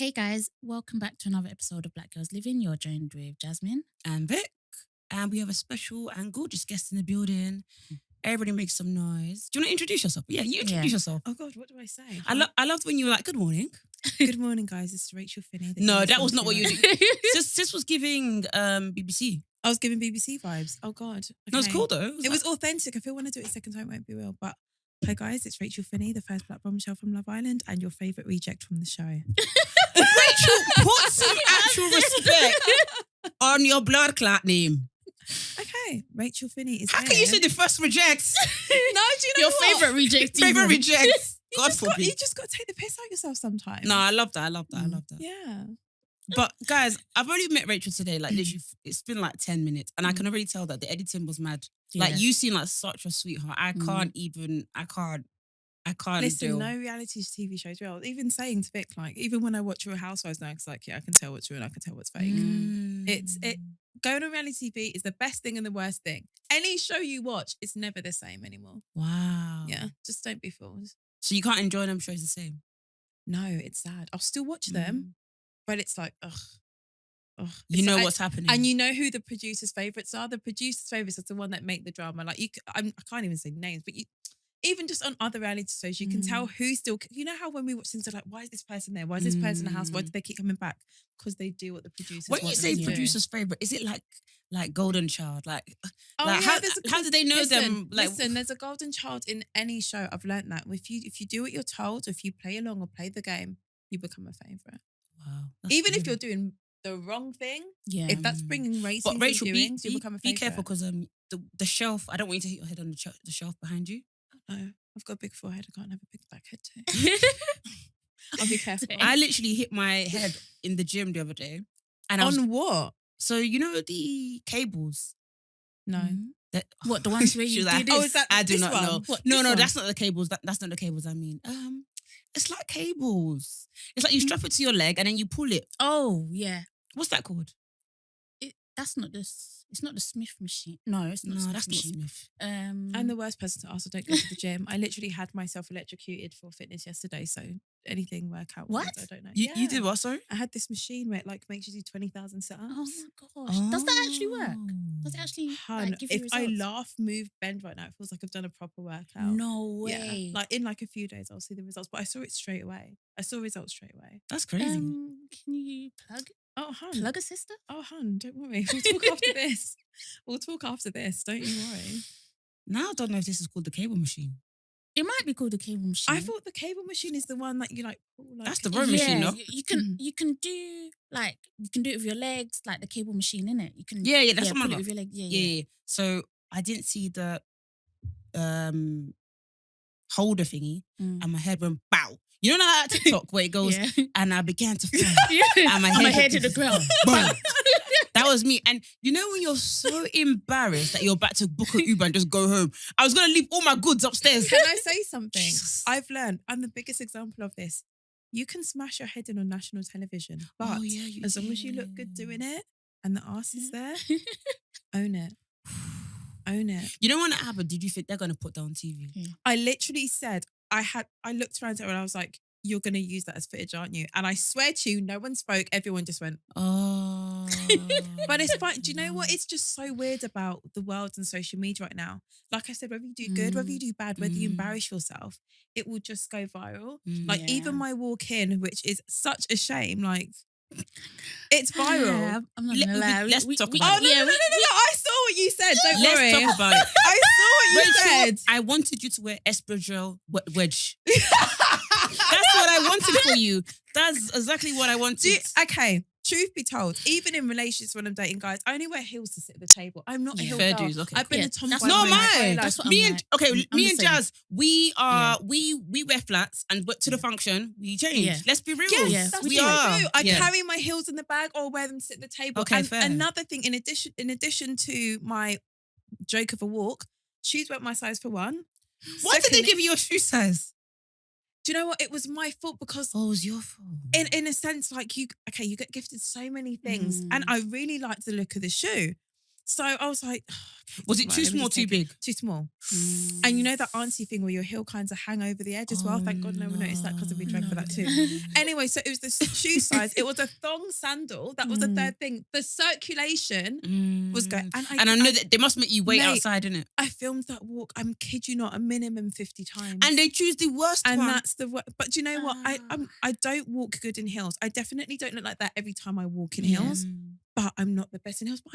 Hey guys, welcome back to another episode of Black Girls Living. You're joined with Jasmine. And Vic. And we have a special and gorgeous guest in the building. Everybody make some noise. Do you want to introduce yourself? Yeah, you introduce yourself. Oh God, what do I say? I loved when you were like, good morning. Good morning, guys. This is Rachel Finni. No, that was not what you did. Sis was giving BBC. I was giving BBC vibes. Oh God. Okay. No, it's cool though. It was authentic. I feel when I do it a second time, it won't be real. But hi guys, it's Rachel Finni, the first black bombshell from Love Island, and your favourite reject from the show. Rachel, put some actual respect on your blood clot name. Okay, Rachel Finni is. How can you say the first reject? No, do you know Your what? favourite reject. Favorite reject. God forbid. You just got to take the piss out yourself sometimes. No, I love that. Yeah. But guys, I've already met Rachel today. Like literally, it's been like 10 minutes, and I can already tell that the editing was mad. Yeah. Like you seem like such a sweetheart. I can't Listen, deal. no reality TV shows real. Even saying to Vic, like, even when I watch Real Housewives now, it's like, yeah, I can tell what's real and I can tell what's fake. Going on reality TV is the best thing and the worst thing. Any show you watch, it's never the same anymore. Wow. Yeah, just don't be fooled. So you can't enjoy them shows the same? No, it's sad. I'll still watch them, but it's like, ugh. You know what's happening. And you know who the producers' favourites are? The producers' favourites are the one that make the drama. Like, I can't even say names, but even just on other reality shows, you can tell who still, you know how when we watch things, they're like, why is this person there? Why is this person in the house? Why do they keep coming back? Because they do what the producers when want you say them to do. producer's favourite, is it like Golden Child? Like Yeah, how do they know them? Like, listen, there's a golden child in any show. I've learned that. If you do what you're told, if you play along or play the game, you become a favourite. wow. Even if you're doing the wrong thing, if that's bringing ratings But Rachel, and viewings, you become a favourite. be careful because the shelf, I don't want you to hit your head on the shelf behind you. No, I've got a big forehead. I can't have a big back head too. I'll be careful. I literally hit my head in the gym the other day. And what? So you know the cables? No. What, the ones where you do this? Oh, is that I do this not one? know. What, No, this one? that's not the cables. That's not the cables I mean. It's like cables. It's like you strap it to your leg and then you pull it. Oh, yeah. What's that called? That's not this. It's not the Smith machine. No, it's not. No, Smith that's not machine. Smith. I'm the worst person to ask. I don't go to the gym. I literally had myself electrocuted for fitness yesterday. So anything workout. What? I don't know. You did what, sorry? I had this machine where it like makes you do 20,000 sit-ups. Oh my gosh. Does that actually work? Does it actually Hun, give you if results? I laugh, move, bend right now, it feels like I've done a proper workout. No way. Yeah. Like in like a few days, I'll see the results. But I saw it straight away. I saw results straight away. That's crazy. Can you plug a sister? Oh, hun, don't worry. We'll talk after this. We'll talk after this. Don't you worry. Now I don't know if this is called the cable machine. It might be called a cable machine. I thought the cable machine is the one that you like pull. Like, That's the rowing machine, no? You can do it with your legs, like the cable machine, innit? You can That's what I'm pull it about. with your leg. Yeah. So I didn't see the holder thingy, and my head went bow. You know that TikTok where it goes, and I began to fall, and my head hit the ground. Boom. That was me. And you know when you're so embarrassed that you're about to book an Uber and just go home? I was going to leave all my goods upstairs. Can I say something? Jesus. I've learned, I'm the biggest example of this. You can smash your head in on national television, but as long as you look good doing it and the arse is there, own it. Own it. You know when that happened, did you think they're going to put that on TV? Yeah. I literally said, I looked around at her and I was like, you're going to use that as footage, aren't you? And I swear to you, no one spoke. Everyone just went, oh. But it's fine. Do you know what? It's just so weird about the world and social media right now. Like I said, whether you do good, whether you do bad, whether you embarrass yourself, it will just go viral. Like even my walk in, which is such a shame, like it's viral. I'm not gonna lie. Let's talk about Oh, it. no. I saw what you said. Don't worry. Let's talk about it. I saw what you Rachel, said. I wanted you to wear espadrille wedge. That's what I wanted for you. That's exactly what I wanted. Okay, truth be told, even in relationships when I'm dating guys, I only wear heels to sit at the table. I'm not a heel Fair girl. dues, okay. I've been Yeah, a tomboy. that's my No, entire mine. life. That's what Me I'm and like. I'm me the and same. Jazz, we are we wear flats, and but to the function we change. Yeah. Let's be real. Yes, that's we what are. I do. I Yeah. carry my heels in the bag or wear them to sit at the table. Okay, and fair. another thing, in addition to my joke of a walk, shoes weren't my size for one. Why did they Secondly- give you your shoe size? Do you know what? It was my fault because Oh, it was your fault. in a sense, like you get gifted so many things, and I really liked the look of the shoe. So I was like, Was it too small, too big? Too small. And you know that auntie thing where your heel kind of hang over the edge as well? Thank God no one noticed that because we drove for that too. Anyway, so it was the shoe size. It was a thong sandal. That was the third thing. The circulation was going. And I know that they must make you wait outside, innit? I filmed that walk, I'm kid you not, a minimum 50 times. And they choose the worst and one. that's the worst. But do you know what? I don't walk good in heels. I definitely don't look like that every time I walk in heels. But I'm not the best in heels. But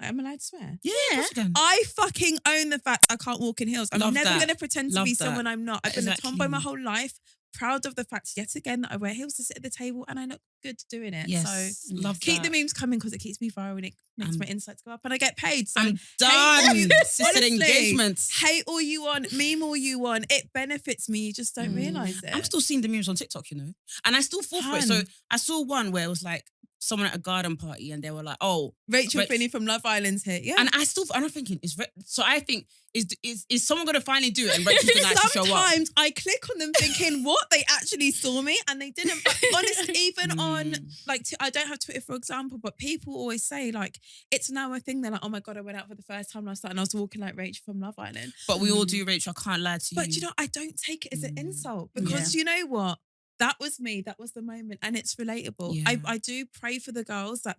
I'm allowed to swear. Yeah. I fucking own the fact I can't walk in heels. I'm Love never that. going to pretend to Love be that. someone I'm not. I've been a Exactly. tomboy my whole life. Proud of the fact yet again that I wear heels to sit at the table and I look good doing it. Yes. So Love keep that. the memes coming because it keeps me viral and it makes my insights go up and I get paid. So I'm done. honestly, Sister engagements. hate all you want, meme all you want. It benefits me. You just don't realise it. I'm still seeing the memes on TikTok, you know, and I still fall for it. So I saw one where it was like someone at a garden party and they were like, "Oh, Rachel Finni from Love Island's here." Yeah, and I'm thinking, so I think is someone going to finally do it and Rachel's going to actually show up? Sometimes I click on them thinking, "What? They actually saw me," and they didn't. But honestly, even on like I don't have Twitter for example, but people always say like it's now a thing. They're like, "Oh my god, I went out for the first time last night and I was walking like Rachel from Love Island." But we all do, Rachel. I can't lie to you. But you know, I don't take it as an insult because you know what? That was me. That was the moment, and it's relatable. Yeah. I do pray for the girls that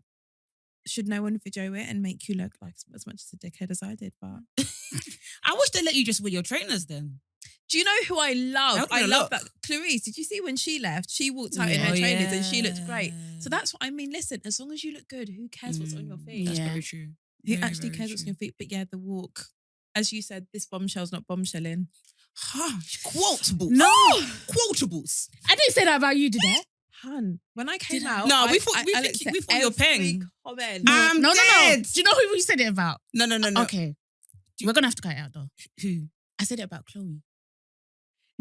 should no one video it and make you look like as much as a dickhead as I did. But I wish they let you just wear your trainers then. do you know who I love? I love look. that. Clarice, did you see when she left? She walked out in her trainers and she looked great. So that's what I mean. Listen, as long as you look good, who cares what's on your feet? That's very true. Who Very, actually very cares what's on true. your feet? But yeah, the walk. As you said, this bombshell's not bombshelling. Quotables. No. Quotables. I didn't say that about you, did I? Hun, when I came out, No, I we thought your pen. Comment. I'm No. dead. Do you know who we said it about? No. Okay. We're going to have to cut it out though. Who? I said it about Chloe.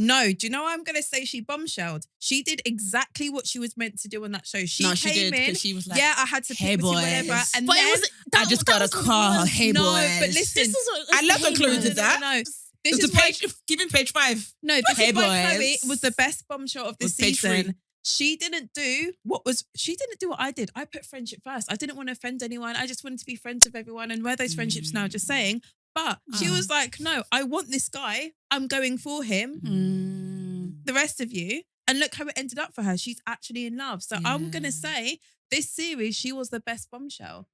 No, do you know what I'm going to say? She bombshelled. She did exactly what she was meant to do on that show. She came in. She was like, Yeah, I had to "Hey, pick between whatever. boys." And But then, it was. I just got a call. Hey, no, boys. but listen. This is what I love when Chloe did that. No. This It's is the why, page, give him page 5. no, this Hey, is why Chloe boys. was the best bombshell of this Was page season. 3. She didn't do what I did. I put friendship first. I didn't want to offend anyone. I just wanted to be friends with everyone and wear those friendships now, just saying. But she was like, no, I want this guy. I'm going for him. The rest of you. And look how it ended up for her. She's actually in love. So I'm going to say this series, she was the best bombshell.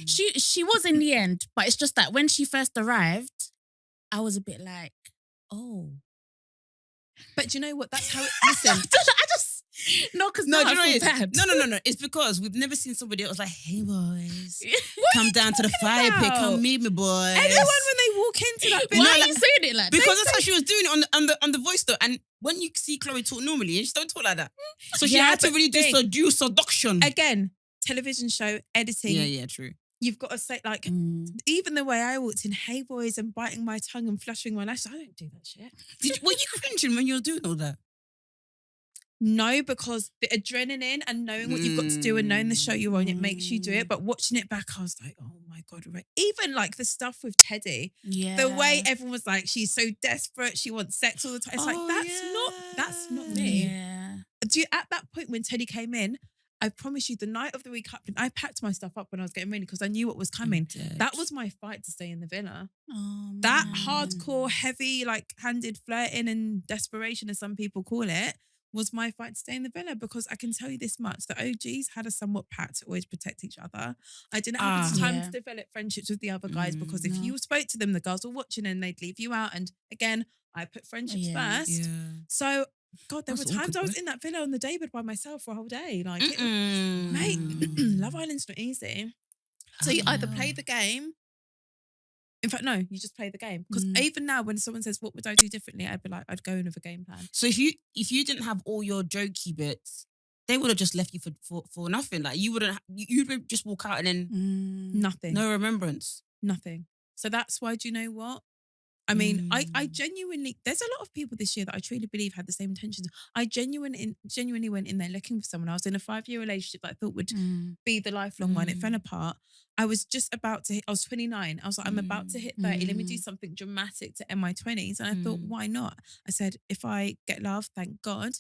She was in the end, but it's just that when she first arrived, I was a bit like, oh. But do you know what? That's how it, listen. I just no, because No, no, do you know I what feel it is? bad. No. It's because we've never seen somebody else like, "Hey, boys, What come are you down to the talking fire pit. about? Come meet me, boys." Everyone when they walk into that Why building, are you saying it like that? Because that's how she was doing it on the voice though. And when you see Chloe talk normally, she don't talk like that. So she Yeah, had to but really do seduction. again, television show, editing. Yeah, true. You've got to say, like, even the way I walked in, hey boys, and biting my tongue and fluttering my lashes, I don't do that shit. Were you cringing when you were doing all that? No, because the adrenaline and knowing what you've got to do and knowing the show you're on, it makes you do it. But watching it back, I was like, oh my God. Even like the stuff with Teddy, the way everyone was like, she's so desperate, she wants sex all the time. It's like, that's not me. Yeah. At that point when Teddy came in, I promise you, the night of the recoupling, I packed my stuff up when I was getting ready because I knew what was coming. That was my fight to stay in the villa. Oh, That man. hardcore, heavy, like handed flirting and desperation, as some people call it, was my fight to stay in the villa because I can tell you this much: the OGs had a somewhat pact to always protect each other. I didn't have the time to develop friendships with the other guys because if you spoke to them, the girls were watching and they'd leave you out. And again, I put friendships first. Yeah. So, God, there That's were times awkward, I was boy. in that villa on the daybed by myself for a whole day. Like, mate, Love Island's not easy. So you either play the game. In fact, no, you just play the game. Because even now, when someone says, "What would I do differently?" I'd be like, "I'd go in with a game plan." So if you didn't have all your jokey bits, they would have just left you for nothing. Like you'd just walk out and then Nothing. no remembrance. Nothing. So that's why, do you know what? I mean, I genuinely, there's a lot of people this year that I truly believe had the same intentions. I genuinely went in there looking for someone. I was in a 5-year relationship that I thought would be the lifelong one. It fell apart. I was just about to hit, I was 29. I was like, I'm about to hit 30. Let me do something dramatic to end my 20s. And I thought, why not? I said, if I get love, thank God.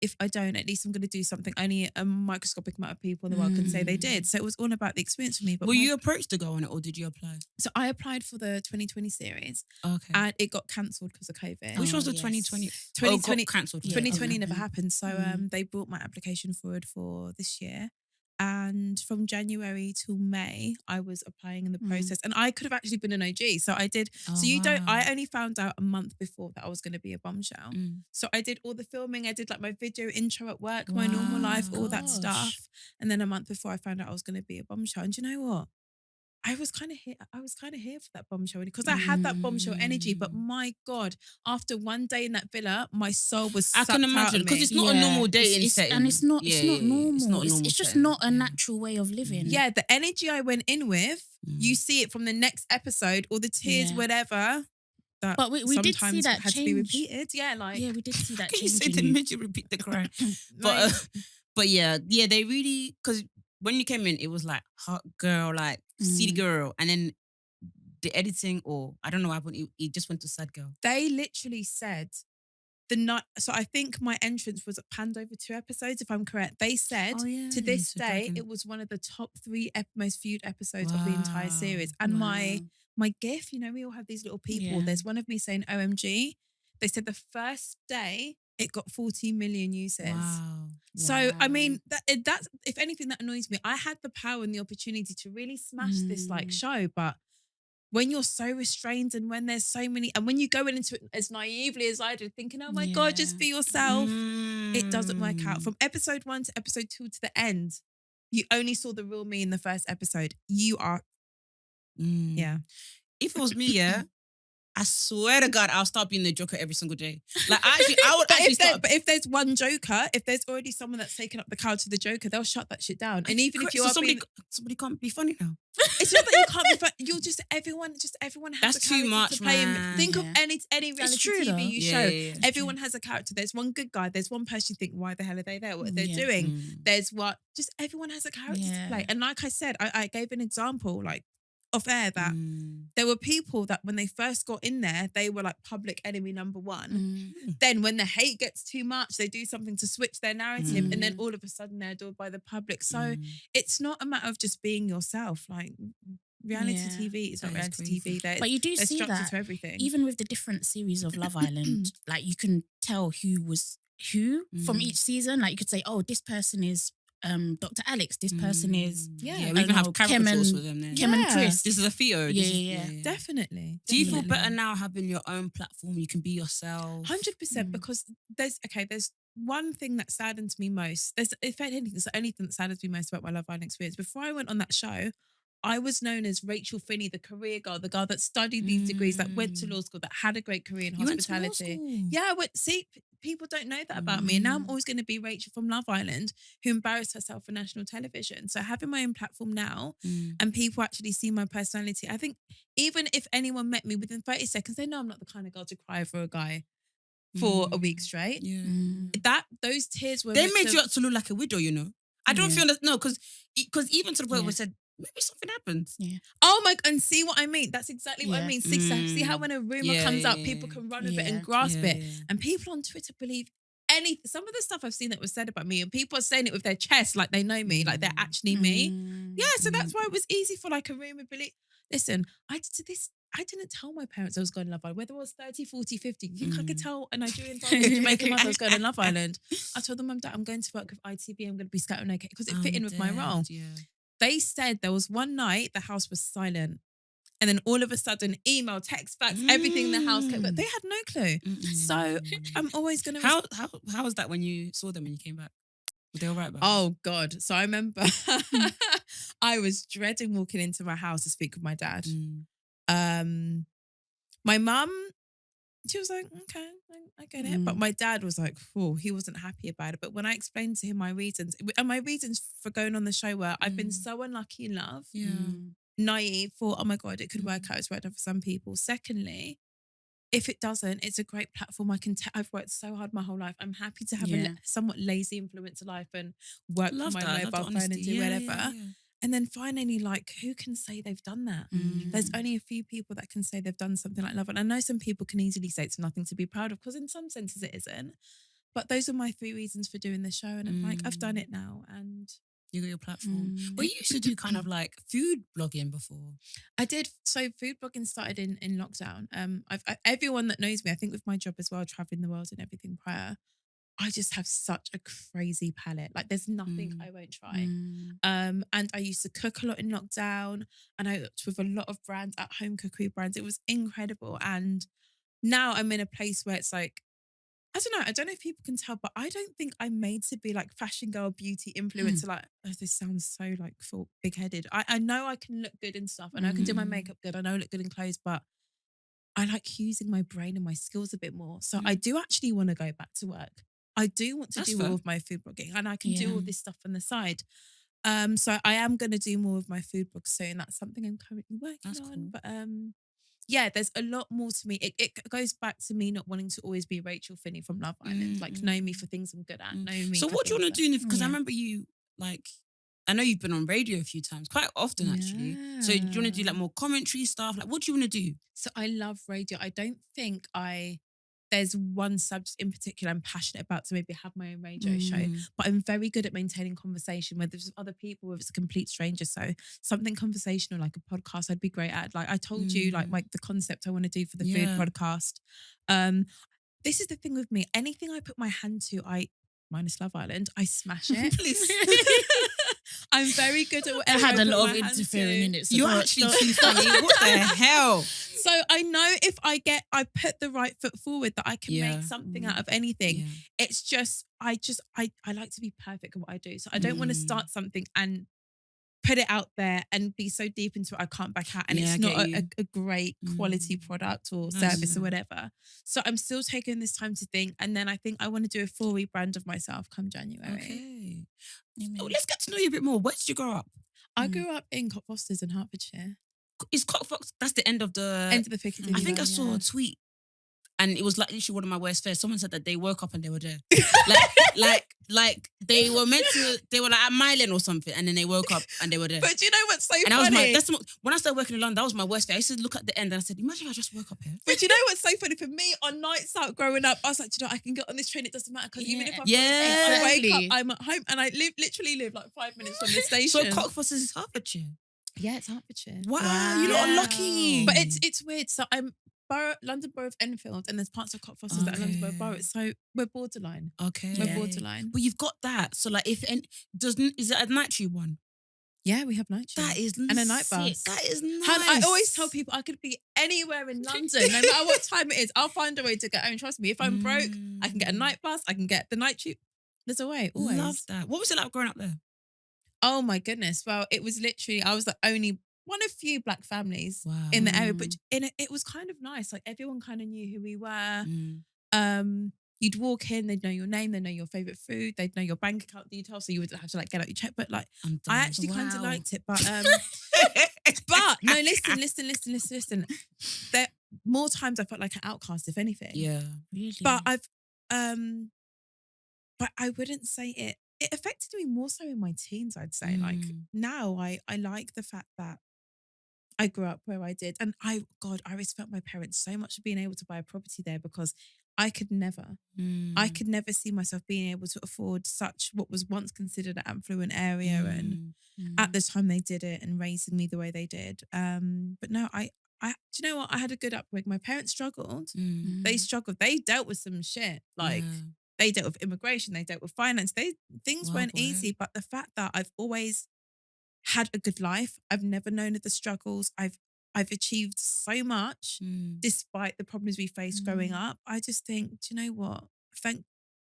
if I don't, at least I'm going to do something only a microscopic amount of people in the world can say they did. So it was all about the experience for me. But Were you approached to go on it, or did you apply? So I applied for the 2020 series, Okay. and it got cancelled because of COVID. Which was the yes. 2020? 2020 cancelled. 2020 Okay. never happened. So they brought my application forward for this year. And from January till May, I was applying in the process. And I could have actually been an OG. So I did. So you don't, I only found out a month before that I was going to be a bombshell. So I did all the filming. I did like my video intro at work, my normal life, all that stuff. And then a month before I found out I was going to be a bombshell. And do you know what? I was kind of here. I was kind of here for that bombshell because I had that bombshell energy. But my God, after one day in that villa, my soul was. I can imagine because it's not a normal dating setting, and it's not normal. It's not normal. It's just not a natural way of living. Yeah, the energy I went in with, you see it from the next episode, or the tears, whatever. That but we did see that had change. to be repeated. Yeah, like we did see that Can you change. say the mid you repeat the cry? but yeah, they really, because when you came in, it was like hot girl, like city girl, and then the editing, or I don't know what happened. It just went to sad girl. They literally said the night. So I think my entrance was panned over 2 episodes, if I'm correct. They said to this day it was one of the top 3 most viewed episodes of the entire series. And my GIF, you know, we all have these little people. Yeah. There's one of me saying OMG. They said the first day it got 14 million uses. Wow. So I mean, that's if anything that annoys me. I had the power and the opportunity to really smash this like show, but when you're so restrained and when there's so many, and when you go into it as naively as I did, thinking, oh my God, just be yourself, it doesn't work out. From episode 1 to episode 2 to the end, you only saw the real me in the first episode. You are, yeah. If it was me, I swear to God, I'll start being the Joker every single day. Like, I would actually start. But if there's one Joker, if there's already someone that's taken up the couch of the Joker, they'll shut that shit down. And even if you are somebody can't be funny now. It's not that you can't be funny. You'll everyone has That's a character too much, to play. man. Think of any reality true, TV you though. show. Yeah, Everyone has a character. There's one good guy. There's one person you think, why the hell are they there? What are they doing? There's everyone has a character to play. And like I said, I gave an example, like, off air, that there were people that when they first got in there, they were like public enemy number 1. Then when the hate gets too much, they do something to switch their narrative, and then all of a sudden they're adored by the public. So it's not a matter of just being yourself. Like, reality TV is not reality TV. But you do see that to everything. Even with the different series of Love Island, like you can tell who was who from each season. Like you could say, oh, this person is Dr. Alex, this person is we even have caricatures for them then. Kim and Chris. This is a Theo. Definitely. Do you feel better now having your own platform? You can be yourself. 100%, because there's one thing that saddens me most. If anything, there's anything that saddens me most about my Love Island experience. Before I went on that show, I was known as Rachel Finni, the career girl, the girl that studied these degrees, that went to law school, that had a great career in hospitality. Yeah, people don't know that about me. And now I'm always going to be Rachel from Love Island, who embarrassed herself for national television. So having my own platform now and people actually see my personality, I think even if anyone met me within 30 seconds, they know I'm not the kind of girl to cry for a guy for a week straight. Those tears were... They made you out to look like a widow, you know. I don't feel that, no, because even to the point where we said, maybe something happens. Oh my, and see what I mean? That's exactly what I mean. See how when a rumor comes up, people can run with it and grasp it. And people on Twitter believe some of the stuff I've seen that was said about me, and people are saying it with their chest, like they know me, like they're actually me. Yeah, so that's why it was easy for like a rumor believe. Listen, I didn't tell my parents I was going to Love Island, whether it was 30, 40, 50. You think I could tell a Nigerian Jamaican mother I was going to Love Island? I told them, Mum, Dad, I'm going to work with ITV. I'm going to be scattering okay, because it fit in with my role. They said there was one night the house was silent. And then all of a sudden, email, text, fax, everything in the house came. But they had no clue. So I'm always going to... How was that when you saw them when you came back? Were they all right about it? Oh, God. So I remember I was dreading walking into my house to speak with my dad. My mum, she was like, okay, I get it. But my dad was like, oh, he wasn't happy about it. But when I explained to him my reasons, and my reasons for going on the show were I've been so unlucky in love, naive, thought, oh my God, it could work out. It's worked out for some people. Secondly, if it doesn't, it's a great platform. I've worked so hard my whole life. I'm happy to have a somewhat lazy influencer life and work with my mobile phone and do whatever. And then finally, like, who can say they've done that? There's only a few people that can say they've done something like Love. And I know some people can easily say it's nothing to be proud of, because in some senses it isn't. But those are my 3 reasons for doing the show. And I'm like, I've done it now. And you got your platform. But you used to do kind of like food blogging before. I did. So food blogging started in lockdown. Everyone that knows me, I think with my job as well, traveling the world and everything prior, I just have such a crazy palate. Like there's nothing I won't try. And I used to cook a lot in lockdown, and I worked with a lot of brands, at home cookery brands. It was incredible. And now I'm in a place where it's like, I don't know if people can tell, but I don't think I'm made to be like fashion girl, beauty influencer. Like, oh, this sounds so like big headed. I know I can look good and stuff, and I can do my makeup good. I know I look good in clothes, but I like using my brain and my skills a bit more. So I do actually want to go back to work. I do want to do more of my food blogging, and I can do all this stuff on the side. So I am going to do more of my food blog soon. That's something I'm currently working on. But yeah, there's a lot more to me. It goes back to me not wanting to always be Rachel Finni from Love Island. Like, know me for things I'm good at. Know me. So what do you want to do? Because I remember you, like, I know you've been on radio a few times, quite often actually. So do you want to do like more commentary stuff? Like, what do you want to do? So I love radio. I don't think there's one subject in particular I'm passionate about to maybe have my own radio show, but I'm very good at maintaining conversation, whether it's with other people, whether it's a complete stranger. So something conversational like a podcast I'd be great at. Like I told you, like the concept I want to do for the food podcast. This is the thing with me. Anything I put my hand to, minus Love Island, I smash it. Please. I'm very good at I whatever. had a lot of interfering in it. So you're actually too funny. What the hell? So I know if I put the right foot forward that I can make something out of anything. Yeah. It's just, I like to be perfect at what I do. So I don't want to start something and put it out there and be so deep into it I can't back out, and it's not a great quality product or service or whatever. So I'm still taking this time to think, and then I think I want to do a full rebrand of myself come January. Okay. Oh, let's get to know you a bit more. Where did you grow up? I grew up in Cockfosters in Hertfordshire. Is Cockfox, that's the end of the Piccadilly. I think I saw a tweet, and it was like literally one of my worst fears. Someone said that they woke up and they were there. like they were meant to, they were like at Milan or something, and then they woke up and they were there. But do you know what's so funny? And when I started working in London, that was my worst fear. I used to look at the end and I said, imagine if I just woke up here. But do you know what's so funny? For me, on nights out growing up, I was like, do you know, I can get on this train, it doesn't matter, because even if I wake up, I'm at home, and I literally live like 5 minutes from the station. So Cockfosters is Hertfordshire? Yeah, it's Hertfordshire. Wow. You're not lucky. But it's weird. So I'm London Borough of Enfield, and there's parts of Cockfosters that are London Borough Borough. So we're borderline. Okay. We're borderline. But you've got that. So like is it a night tube one? Yeah, we have night tube. That is and a night bus. That is nice. I always tell people I could be anywhere in London, no matter what time it is. I'll find a way to get home. Trust me. If I'm broke, I can get a night bus. I can get the night tube. There's a way. Always. Love that. What was it like growing up there? Oh my goodness. Well, it was literally, I was the only one of few black families in the area, but it was kind of nice. Like everyone kind of knew who we were. You'd walk in, they'd know your name, they'd know your favorite food, they'd know your bank account details, so you would have to like get out your check. But like, I actually kind of liked it. But but no, listen. There more times I felt like an outcast, if anything. Yeah, really. But but I wouldn't say it. It affected me more so in my teens, I'd say. Like now I like the fact that I grew up where I did. And I respect my parents so much for being able to buy a property there, because I could never see myself being able to afford such what was once considered an affluent area. And at the time they did it, and raising me the way they did. But no, I do you know what? I had a good upbringing. My parents struggled. They struggled. They dealt with some shit. Like they dealt with immigration. They dealt with finance. Things weren't easy. But the fact that I've always had a good life, I've never known of the struggles. I've achieved so much despite the problems we faced growing up. I just think, do you know what?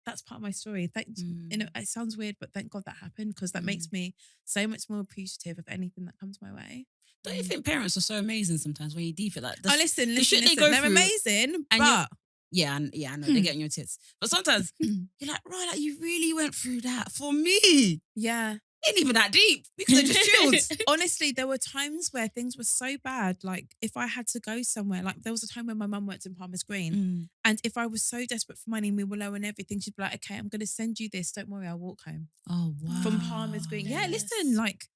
That's part of my story. You know, it sounds weird, but thank God that happened, because that makes me so much more appreciative of anything that comes my way. Don't you think parents are so amazing sometimes when you deep it like oh, listen. They're amazing, but yeah, I know they get on your tits. But sometimes you're like, right, like you really went through that for me. Yeah. Ain't even that deep. We could have just chilled. Honestly, there were times where things were so bad. Like if I had to go somewhere, like there was a time when my mum worked in Palmer's Green. And if I was so desperate for money and we were low and everything, she'd be like, okay, I'm going to send you this. Don't worry, I'll walk home. Oh, wow. From Palmer's Green. Yes. Yeah, listen, like,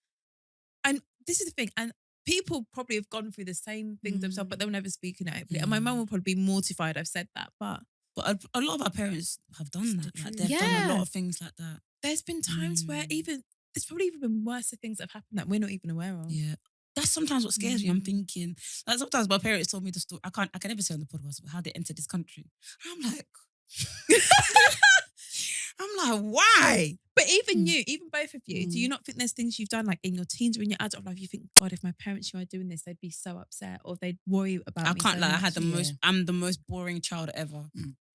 and this is the thing. And people probably have gone through the same things themselves, but they'll never speak in it openly. And my mum will probably be mortified I've said that. But But a lot of our parents have done that. Like they've done a lot of things like that. There's been times where it's probably even been worse of things that have happened that we're not even aware of. Yeah. That's sometimes what scares me. I'm thinking, like sometimes my parents told me the story. I can never say on the podcast how they entered this country. I'm like, why? But even you, even both of you, do you not think there's things you've done like in your teens or in your adult life? You think, God, if my parents knew I was doing this, they'd be so upset, or they'd worry about me. I can't so lie. I much. had I'm the most boring child ever.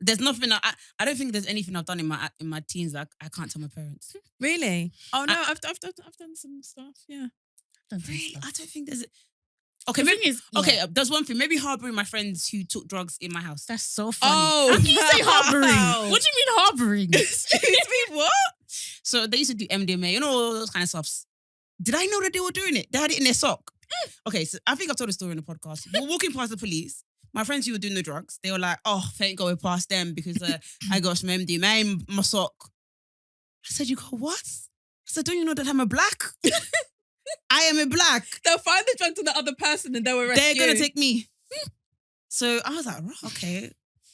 There's nothing. I don't think there's anything I've done in my teens that I can't tell my parents. Really? Oh no, I've done some stuff. Yeah. Really? I don't think there's. Okay, there's one thing. Maybe harboring my friends who took drugs in my house. That's so funny. Oh, how can you say harboring? What do you mean harboring? Excuse me, what? So they used to do MDMA, all those kind of stuff. Did I know that they were doing it? They had it in their sock. Okay, so I think I've told the story in the podcast. We're walking past the police. My friends who were doing the drugs, they were like, "Oh, thank God we're past them because I got some MDMA in my sock." I said, "You got what?" I said, "Don't you know that I'm a black?" I am a black. They'll find the drugs on the other person and they'll arrest you. They're going to take me. So I was like, right, okay.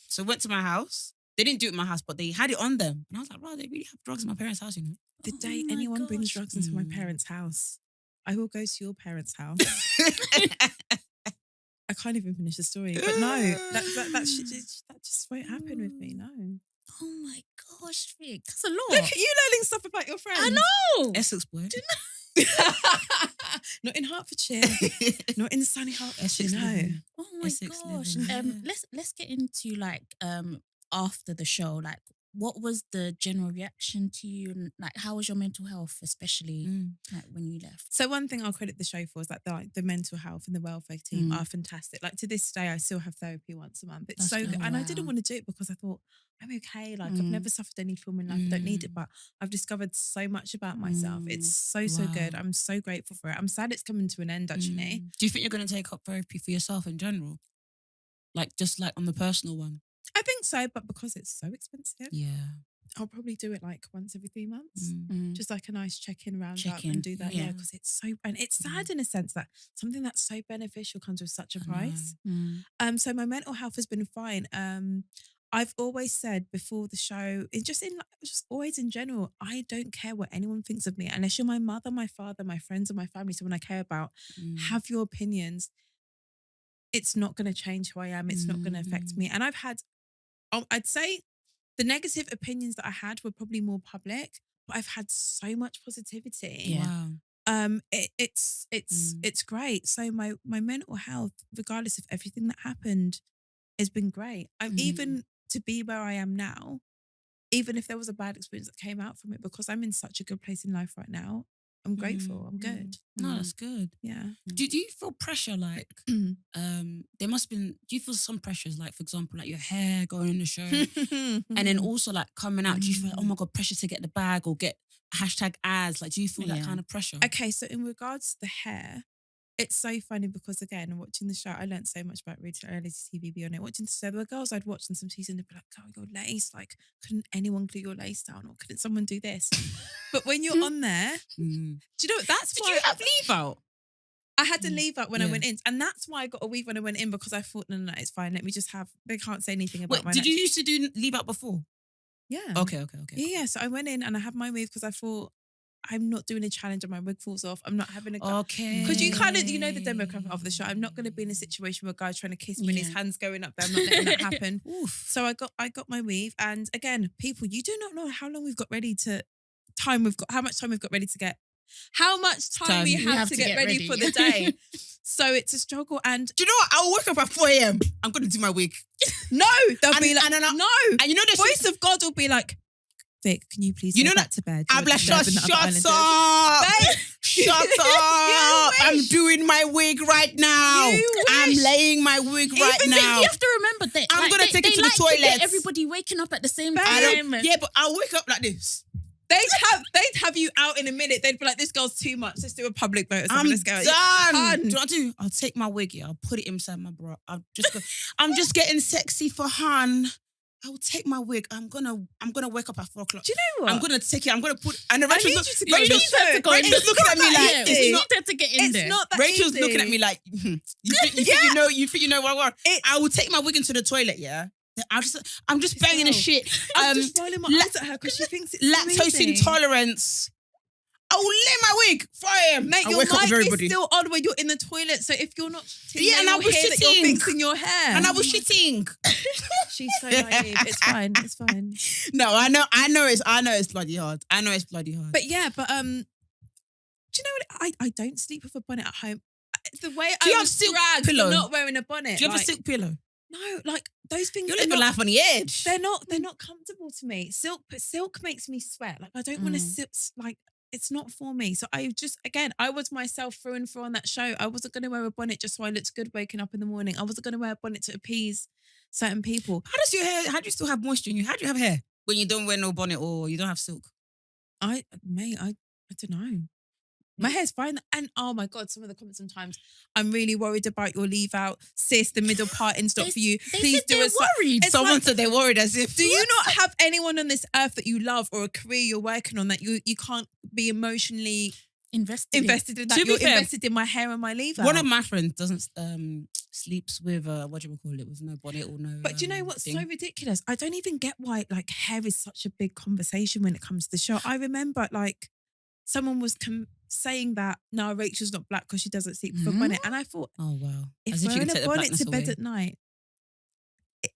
So went to my house. They didn't do it in my house, but they had it on them. And I was like, right, they really have drugs in my parents' house, you know? The day anyone brings drugs into my parents' house, I will go to your parents' house. I can't even finish the story. But no, that just won't happen with me, no. Oh my gosh, Vic. That's a lot. Look at you learning stuff about your friends. I know. Essex boy. Not in Hertfordshire. Not in sunny Hertfordshire, no. Oh my gosh. Let's get into like after the show, like what was the general reaction to you, and like how was your mental health, especially like when you left? So one thing I'll credit the show for is that the mental health and the welfare team are fantastic. Like to this day, I still have therapy once a month. It's so good. And I didn't want to do it because I thought I'm okay. Like I've never suffered any trauma in life. I don't need it, but I've discovered so much about myself. It's so good. I'm so grateful for it. I'm sad it's coming to an end actually. Do you think you're going to take up therapy for yourself in general? Like just like on the personal one? I think so, but because it's so expensive, I'll probably do it like once every 3 months. Just like a nice check-in round up and do that. Yeah, because it's so, and it's sad in a sense that something that's so beneficial comes with such a price. So my mental health has been fine. I've always said before the show, just always in general, I don't care what anyone thinks of me. Unless you're my mother, my father, my friends, or my family, someone I care about, have your opinions. It's not going to change who I am. It's not going to affect me. And I'd say the negative opinions that I had were probably more public, but I've had so much positivity. Wow. It's great. So my mental health, regardless of everything that happened, has been great. Even to be where I am now, even if there was a bad experience that came out from it, because I'm in such a good place in life right now, I'm grateful. I'm good. No, that's good. Yeah. Do you feel pressure like there must have been, do you feel some pressures like for example like your hair going on the show and then also like coming out, do you feel like, oh my God, pressure to get the bag or get #ads, like do you feel that kind of pressure? Okay, so in regards to the hair, it's so funny because again, watching the show, I learned so much about reality TV beyond it. Watching the show, there were girls I'd watched in some season, they'd be like, "Oh, your lace, like, couldn't anyone glue your lace down, or couldn't someone do this?" But when you're on there, do you know what? That's why you have leave out? I had to leave out when I went in, and that's why I got a weave when I went in because I thought, no, it's fine. Let me just have. They can't say anything about my. Did you used to do leave out before? Yeah. Okay. Yeah. So I went in and I had my weave because I thought, I'm not doing a challenge and my wig falls off. I'm not having a go. Okay. Because you kind of, you know the demographic of the show. I'm not going to be in a situation where a guy's trying to kiss me and his hand's going up there. I'm not letting that happen. So I got my weave. And again, people, you do not know how long we've got ready to, how much time we've got ready to get. How much time we have to get ready for the day. So it's a struggle. And do you know what? I'll wake up at 4 a.m. I'm going to do my wig. No, they'll be like, no. And you know the voice of God will be like, Vic, can you please go back to bed? I'm like, shut up. Shut up. I'm doing my wig right now. I'm laying my wig right now. You have to remember that. I'm going to take it to the toilet. Everybody waking up at the same time. Yeah, but I'll wake up like this. They'd have you out in a minute. They'd be like, this girl's too much. Let's do a public vote. I'm Let's go. done. Do you know what I'll do? I'll take my wig, I'll put it inside my bra. I'm just getting sexy for Han. I will take my wig. I'm gonna wake up at 4 o'clock. Do you know what? I'm gonna take it. I'm gonna put. And Rachel's looking at me like, it's not to get in there. It's not that Rachel's easy. looking at me like, you think you know what? I will take my wig into the toilet. Yeah. Then I'm just banging the shit. I'm just rolling my eyes at her because she thinks it's Lactose so easy. intolerance. I will lay my wig. 4 a.m. Mate, I your wake up with mic is everybody. still on when you're in the toilet. So if you're not shitting, Yeah, and I was hear that you're shitting. fixing your hair. And I was shitting. She's so naive. It's fine. It's fine. No, I know it's bloody hard. But yeah, do you know what? I don't sleep with a bonnet at home. The way Do you I have was silk dragged pillow? for not wearing a bonnet. Do you have a silk pillow? No, like those things. You're are living not, life on the edge. They're not comfortable to me. Silk makes me sweat. Like I don't want to sit. Like it's not for me. So I was myself through and through on that show. I wasn't going to wear a bonnet just so I looked good waking up in the morning. I wasn't going to wear a bonnet to appease certain people. How does your hair? How do you still have moisture in you? How do you have hair when you don't wear no bonnet or you don't have silk? I don't know. My hair's fine. And oh my God, some of the comments sometimes, I'm really worried about your leave out. Sis, the middle part's not for you. Please do it. Worried. Someone said they're worried as if. Do you not have anyone on this earth that you love or a career you're working on that you can't be emotionally invested in that? You're invested in my hair and my leave out. One of my friends doesn't sleeps with what do you call it, with no bonnet or no. But do you know what's thing. so ridiculous? I don't even get why like hair is such a big conversation when it comes to the show. I remember like someone was saying that no, Rachel's not black because she doesn't sleep with a bonnet, and I thought, oh wow, if wearing a bonnet to bed at night, it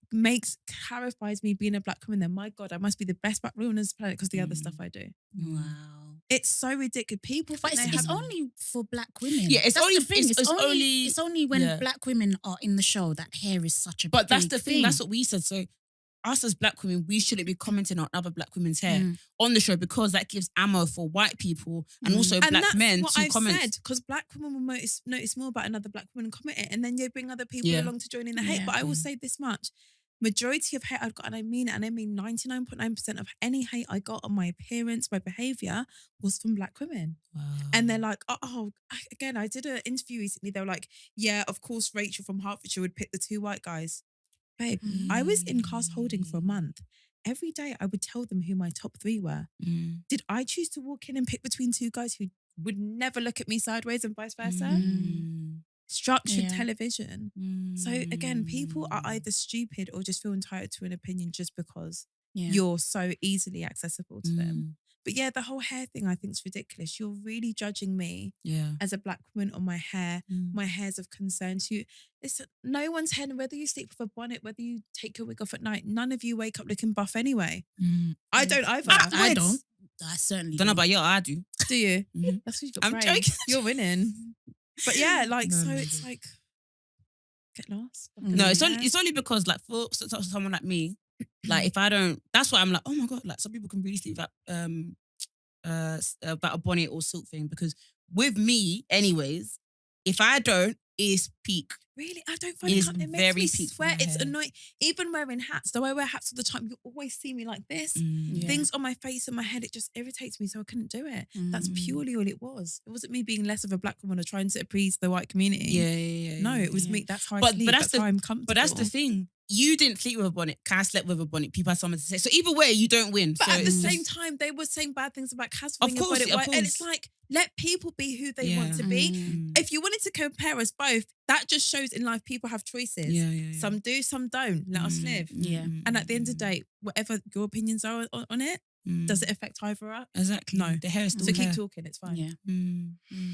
clarifies me being a black woman. Then my God, I must be the best black woman on this planet because the other stuff I do. Wow. It's so ridiculous. People, but it's only for black women. Yeah, it's that's only the thing. It's only when yeah. black women are in the show that hair is such a. But that's big the thing. That's what we said. So us as black women, we shouldn't be commenting on other black women's hair on the show because that gives ammo for white people and also black men to comment. Because black women will notice more about another black woman and comment it, and then you bring other people along to join in the hate. But I will say this much. Majority of hate I got, and I mean 99.9% of any hate I got on my appearance, my behaviour, was from black women. Wow. And they're like, again, I did an interview recently. They were like, yeah, of course, Rachel from Hertfordshire would pick the 2 white guys. Babe, I was in cast holding for a month. Every day I would tell them who my top 3 were. Did I choose to walk in and pick between 2 guys who would never look at me sideways and vice versa? Structured television. So again, people are either stupid or just feel entitled to an opinion just because you're so easily accessible to them. But yeah, the whole hair thing I think is ridiculous. You're really judging me as a black woman on my hair. My hair's of concern to you. Listen, no one's hair, whether you sleep with a bonnet, whether you take your wig off at night, none of you wake up looking buff anyway. I don't either. I don't. I certainly don't know about you, I do. Do you? That's what you've got. I'm joking. You're winning. But yeah, like, so it's like, get lost. No, it's only because like for someone like me, like if I don't, that's why I'm like, oh my God, like some people can really sleep about a bonnet or silk thing because with me, anyways, if I don't, it's peak. Really? I don't find it makes me sweat. It's annoying. Even wearing hats, though I wear hats all the time, you always see me like this. Things on my face and my head, it just irritates me, so I couldn't do it. That's purely all it was. It wasn't me being less of a black woman or trying to appease the white community. No, it was me. That's how I sleep. That's how I'm comfortable. But that's the thing. You didn't sleep with a bonnet. Cass slept with a bonnet. People have something to say. So either way, you don't win. But so at the same time, they were saying bad things about Cass wearing a bonnet. And it's like, let people be who they want to be. If you wanted to compare us both, that just shows in life people have choices. Some do, some don't. Let us live. And at the end of the day, whatever your opinions are on it, does it affect either us? Exactly. No. The hair is still So hair. keep talking, it's fine.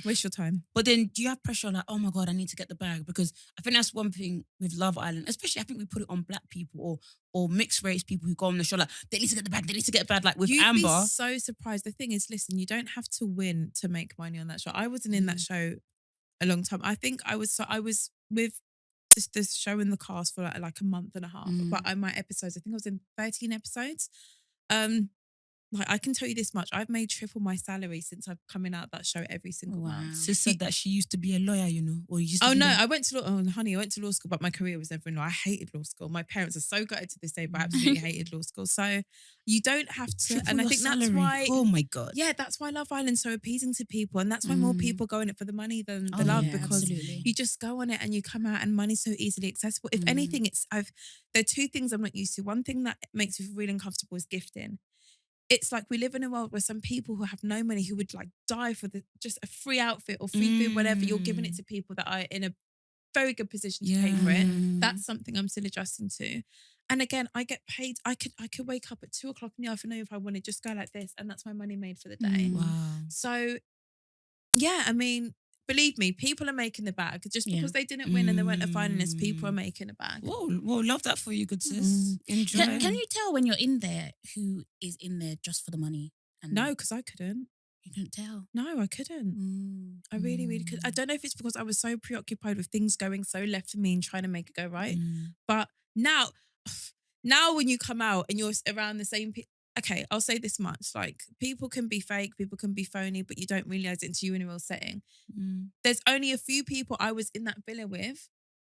Waste your time. But then do you have pressure like, oh my God, I need to get the bag? Because I think that's one thing with Love Island, especially I think we put it on black people or mixed race people who go on the show like, they need to get the bag, they need to get the bag. Like with Amber. You'd be so surprised. The thing is, listen, you don't have to win to make money on that show. I wasn't in that show a long time. I think I was with this show in the cast for like a month and a half. But my episodes, I think I was in 13 episodes. Like I can tell you this much, I've made triple my salary since I've coming out that show every single month. Sis said that she used to be a lawyer, you know, or you used to I went to law school, but my career was never in law. I hated law school. My parents are so gutted to this day, but I absolutely hated law school. So you don't have to, triple and I your think salary. that's why. Oh my God. Yeah, that's why Love Island's so appeasing to people, and that's why more people go in it for the money than the love, because you just go on it and you come out, and money's so easily accessible. If anything, there are 2 things I'm not used to. One thing that makes me feel really uncomfortable is gifting. It's like we live in a world where some people who have no money, who would like die for just a free outfit or free food, whatever, you're giving it to people that are in a very good position to pay for it. That's something I'm still adjusting to. And again, I get paid. I could wake up at 2:00 in the afternoon if I wanted, just go like this, and that's my money made for the day. Wow. So yeah, I mean, believe me, people are making the bag. Just because they didn't win and they weren't a finalist, people are making a bag. Well, love that for you, good sis. Enjoy. Can you tell when you're in there who is in there just for the money? And No, because I couldn't. you couldn't tell. No, I couldn't. I really, really could. I don't know if it's because I was so preoccupied with things going so left for me and trying to make it go right. But now when you come out and you're around the same people, okay, I'll say this much. Like, people can be fake, people can be phony, but you don't realize it until you're in a real setting. There's only a few people I was in that villa with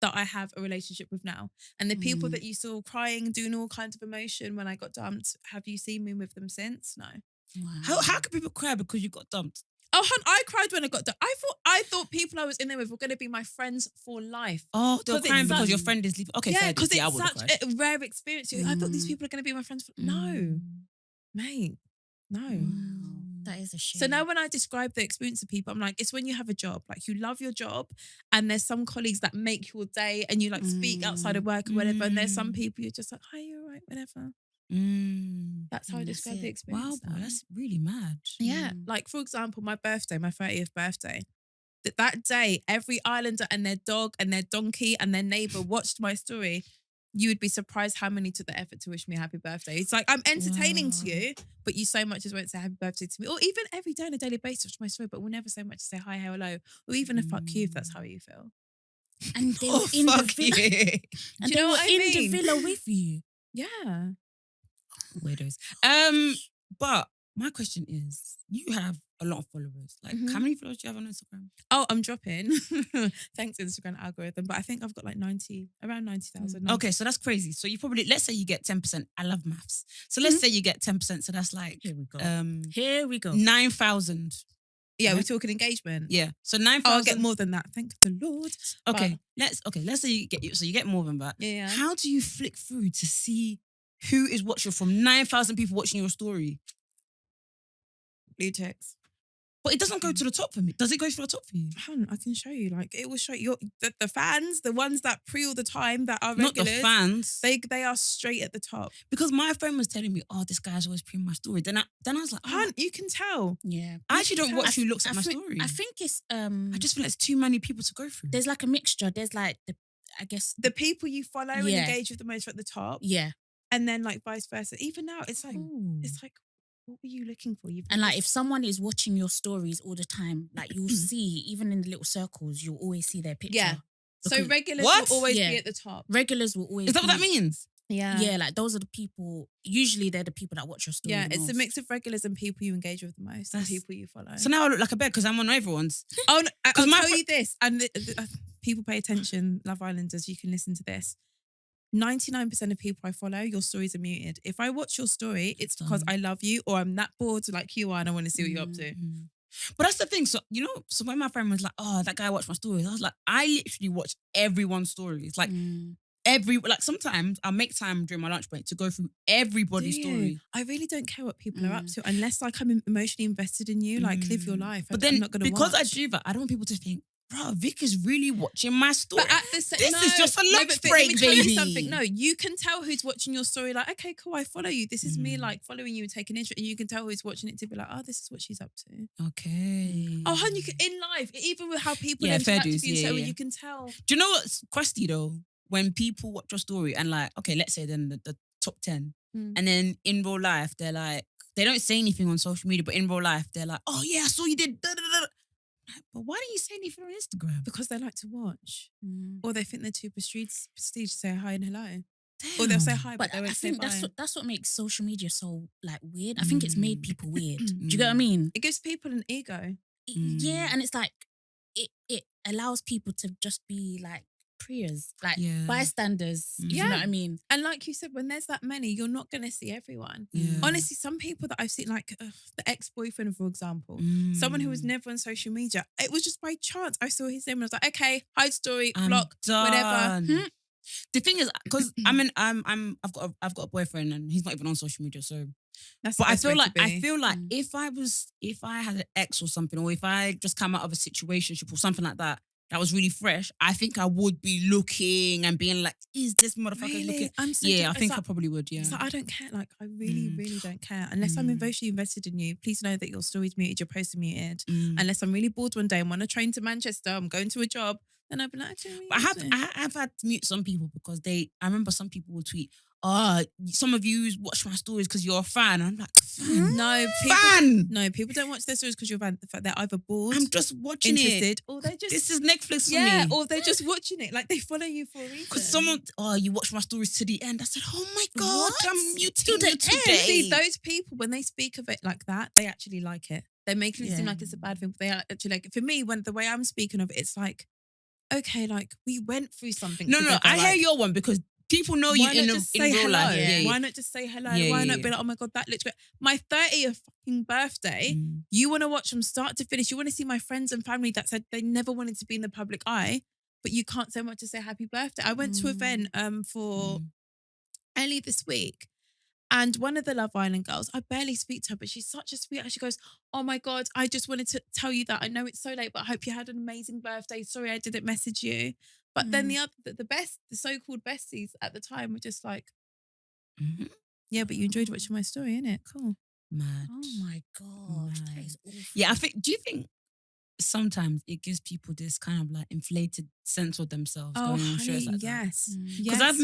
that I have a relationship with now. And the people that you saw crying, doing all kinds of emotion when I got dumped, have you seen me with them since? No. Wow. How can people cry because you got dumped? Oh, hun, I cried when I got dumped. I thought people I was in there with were going to be my friends for life. Oh, they're 'Cause crying it's because such- your friend is leaving. Okay, Yeah, fair. because I it's would've such cried. a rare experience. I thought these people are going to be my friends. No, mate, no. Wow. That is a shame. So now when I describe the experience of people, I'm like, it's when you have a job, like you love your job and there's some colleagues that make your day and you like speak outside of work or whatever. And there's some people you're just like, hi, you're right, whatever. That's how I describe the Wow, experience. boy, now. that's really mad. Yeah. Like, for example, my birthday, my 30th birthday, that day, every islander and their dog and their donkey and their neighbor watched my story. You would be surprised how many took the effort to wish me a happy birthday. It's like, I'm entertaining to you, but you so much as won't say happy birthday to me. Or even every day on a daily basis, watch my story, but we'll never so much as say hi, hello, or even a fuck you if that's how you feel. And they were in the villa. And Do you they know were what I in mean? the villa with you. Yeah. Weirdos. But my question is, you have a lot of followers. Like, how many followers do you have on Instagram? Oh, I'm dropping. Thanks, Instagram algorithm. But I think I've got like around 90,000. Okay, so that's crazy. So you probably, let's say you get 10%. I love maths. So let's say you get 10%. So that's like, Here we go. Here we go. 9,000. Yeah, we're talking engagement. Yeah. So 9,000. Oh, I'll get more than that. Thank the Lord. Okay. Let's say you get more than that. Yeah. How do you flick through to see who is watching from 9,000 people watching your story? Blue text. But it doesn't go to the top for me. Does it go to the top for you? I can show you. Like, it will show you the fans, the ones that pre all the time that are Not regulars. the fans. They are straight at the top. Because my friend was telling me, oh, this guy's always pre my story. Then I was like, oh, You can tell. Yeah. I actually don't watch who looks at my think, story. I think it's I just feel like it's too many people to go through. there's like a mixture. There's like The people you follow and Yeah. engage with the most are at the top. yeah. And then like vice versa. Even now, it's like, Ooh. what were you looking for? And like if someone is watching your stories all the time, like you'll see, even in the little circles, you'll always see their picture. Yeah. So Because- regulars What? will always Yeah. be at the top. Regulars will always Is that what that be- means? Yeah, like those are the people, usually they're the people that watch your story. Yeah, the it's a most. mix of regulars and people you engage with the most and That's- people you follow. So now I look like a bed because I'm on everyone's. Oh, no, I'll my tell you this, and people pay attention, Love Islanders, you can listen to this. 99% of people I follow, your stories are muted. If I watch your story, it's because I love you or I'm that bored like you are and I want to see what you're up to. But that's the thing. So, so when my friend was like, oh, that guy watched my stories, I was like, I literally watch everyone's stories. Like, sometimes I'll make time during my lunch break to go through everybody's Do you? story. I really don't care what people are up to unless like I'm emotionally invested in you, like live your life. But I'm then, not gonna because I watch. do that, I don't want people to think, bro, Vic is really watching my story. But at the same, This is just a lunch but Vic, break, let me tell baby. you something. No, you can tell who's watching your story. Like, okay, cool, I follow you. This is me, like following you and taking interest. And you can tell who's watching it to be like, oh, this is what she's up to. Okay. Oh, hun, you can in life, even with how people Yeah, fair interact with dues. you, Yeah, so yeah. you can tell. Do you know what's crusty though? When people watch your story and like, okay, let's say then the top 10. And then in real life, they're like, they don't say anything on social media, but in real life, they're like, oh yeah, I saw you did. Da, da, da. But why don't you say anything on Instagram? Because they like to watch, or they think they're too prestige to say hi and hello, Damn. or they'll say hi, but But they I won't say think bye. that's what makes social media so like weird. I think it's made people weird. Do you get what I mean? It gives people an ego. Yeah, and it's like it allows people to just be like prayers, like Yeah. bystanders. If you know what I mean? And like you said, when there's that many, you're not going to see everyone. Yeah. Honestly, some people that I've seen, like the ex-boyfriend, for example, someone who was never on social media, it was just by chance. I saw his name and I was like, okay, hide story, I'm block, done. whatever. The thing is, because I've got a boyfriend and he's not even on social media, so. That's But the I best feel way like to be. if I had an ex or something, or if I just come out of a situationship or something like that, that was really fresh, I think I would be looking and being like, is this motherfucker looking? I'm so Yeah, I think like, I probably would, yeah. So I don't care. Like, I really, really don't care. Unless I'm emotionally invested in you, please know that your story's muted, your posts are muted. Unless I'm really bored one day, I'm on a train to Manchester, I'm going to a job, then I'll be like, okay, But I've had to mute some people because I remember some people would tweet, some of you watch my stories because you're a fan. I'm like, fan? No, people don't watch their stories because you're a fan. The fact they're either bored, I'm just watching interested, or they're just... This is Netflix for yeah, me. or they're just watching it. Like, they follow you for a reason. Because someone, you watch my stories to the end. I said, oh my God, What? I'm muting To the you end? today. See, those people, when they speak of it like that, they actually like it. They're making it seem like it's a bad thing, but they are actually like... For me, when the way I'm speaking of it, it's like, okay, like, we went through something together. I hear your one because people know you in real life. Yeah. Why not just say hello? Why not be like, oh my God, that looks great. My 30th fucking birthday, you want to watch from start to finish. You want to see my friends and family that said they never wanted to be in the public eye, but you can't so much to say happy birthday. I went to an event for early this week. And one of the Love Island girls, I barely speak to her, but she's such a sweetheart. She goes, oh my God, I just wanted to tell you that. I know it's so late, but I hope you had an amazing birthday. Sorry, I didn't message you. But then the so-called besties at the time were just like, yeah, but you enjoyed watching my story, innit? Cool. Mad. Oh my gosh, that is awful. Yeah, do you think sometimes it gives people this kind of like inflated sense of themselves going on shows like that? Yes. Because I've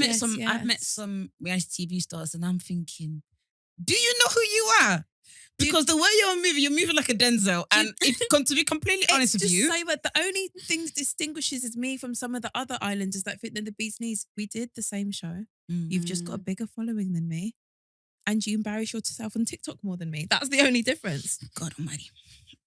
met some reality TV stars and I'm thinking, do you know who you are? Because the way you're moving like a Denzel. And to be completely honest with you. Say, but the only thing that distinguishes is me from some of the other islanders that fit in the bee's knees. We did the same show. You've just got a bigger following than me. And you embarrass yourself on TikTok more than me. That's the only difference. God almighty.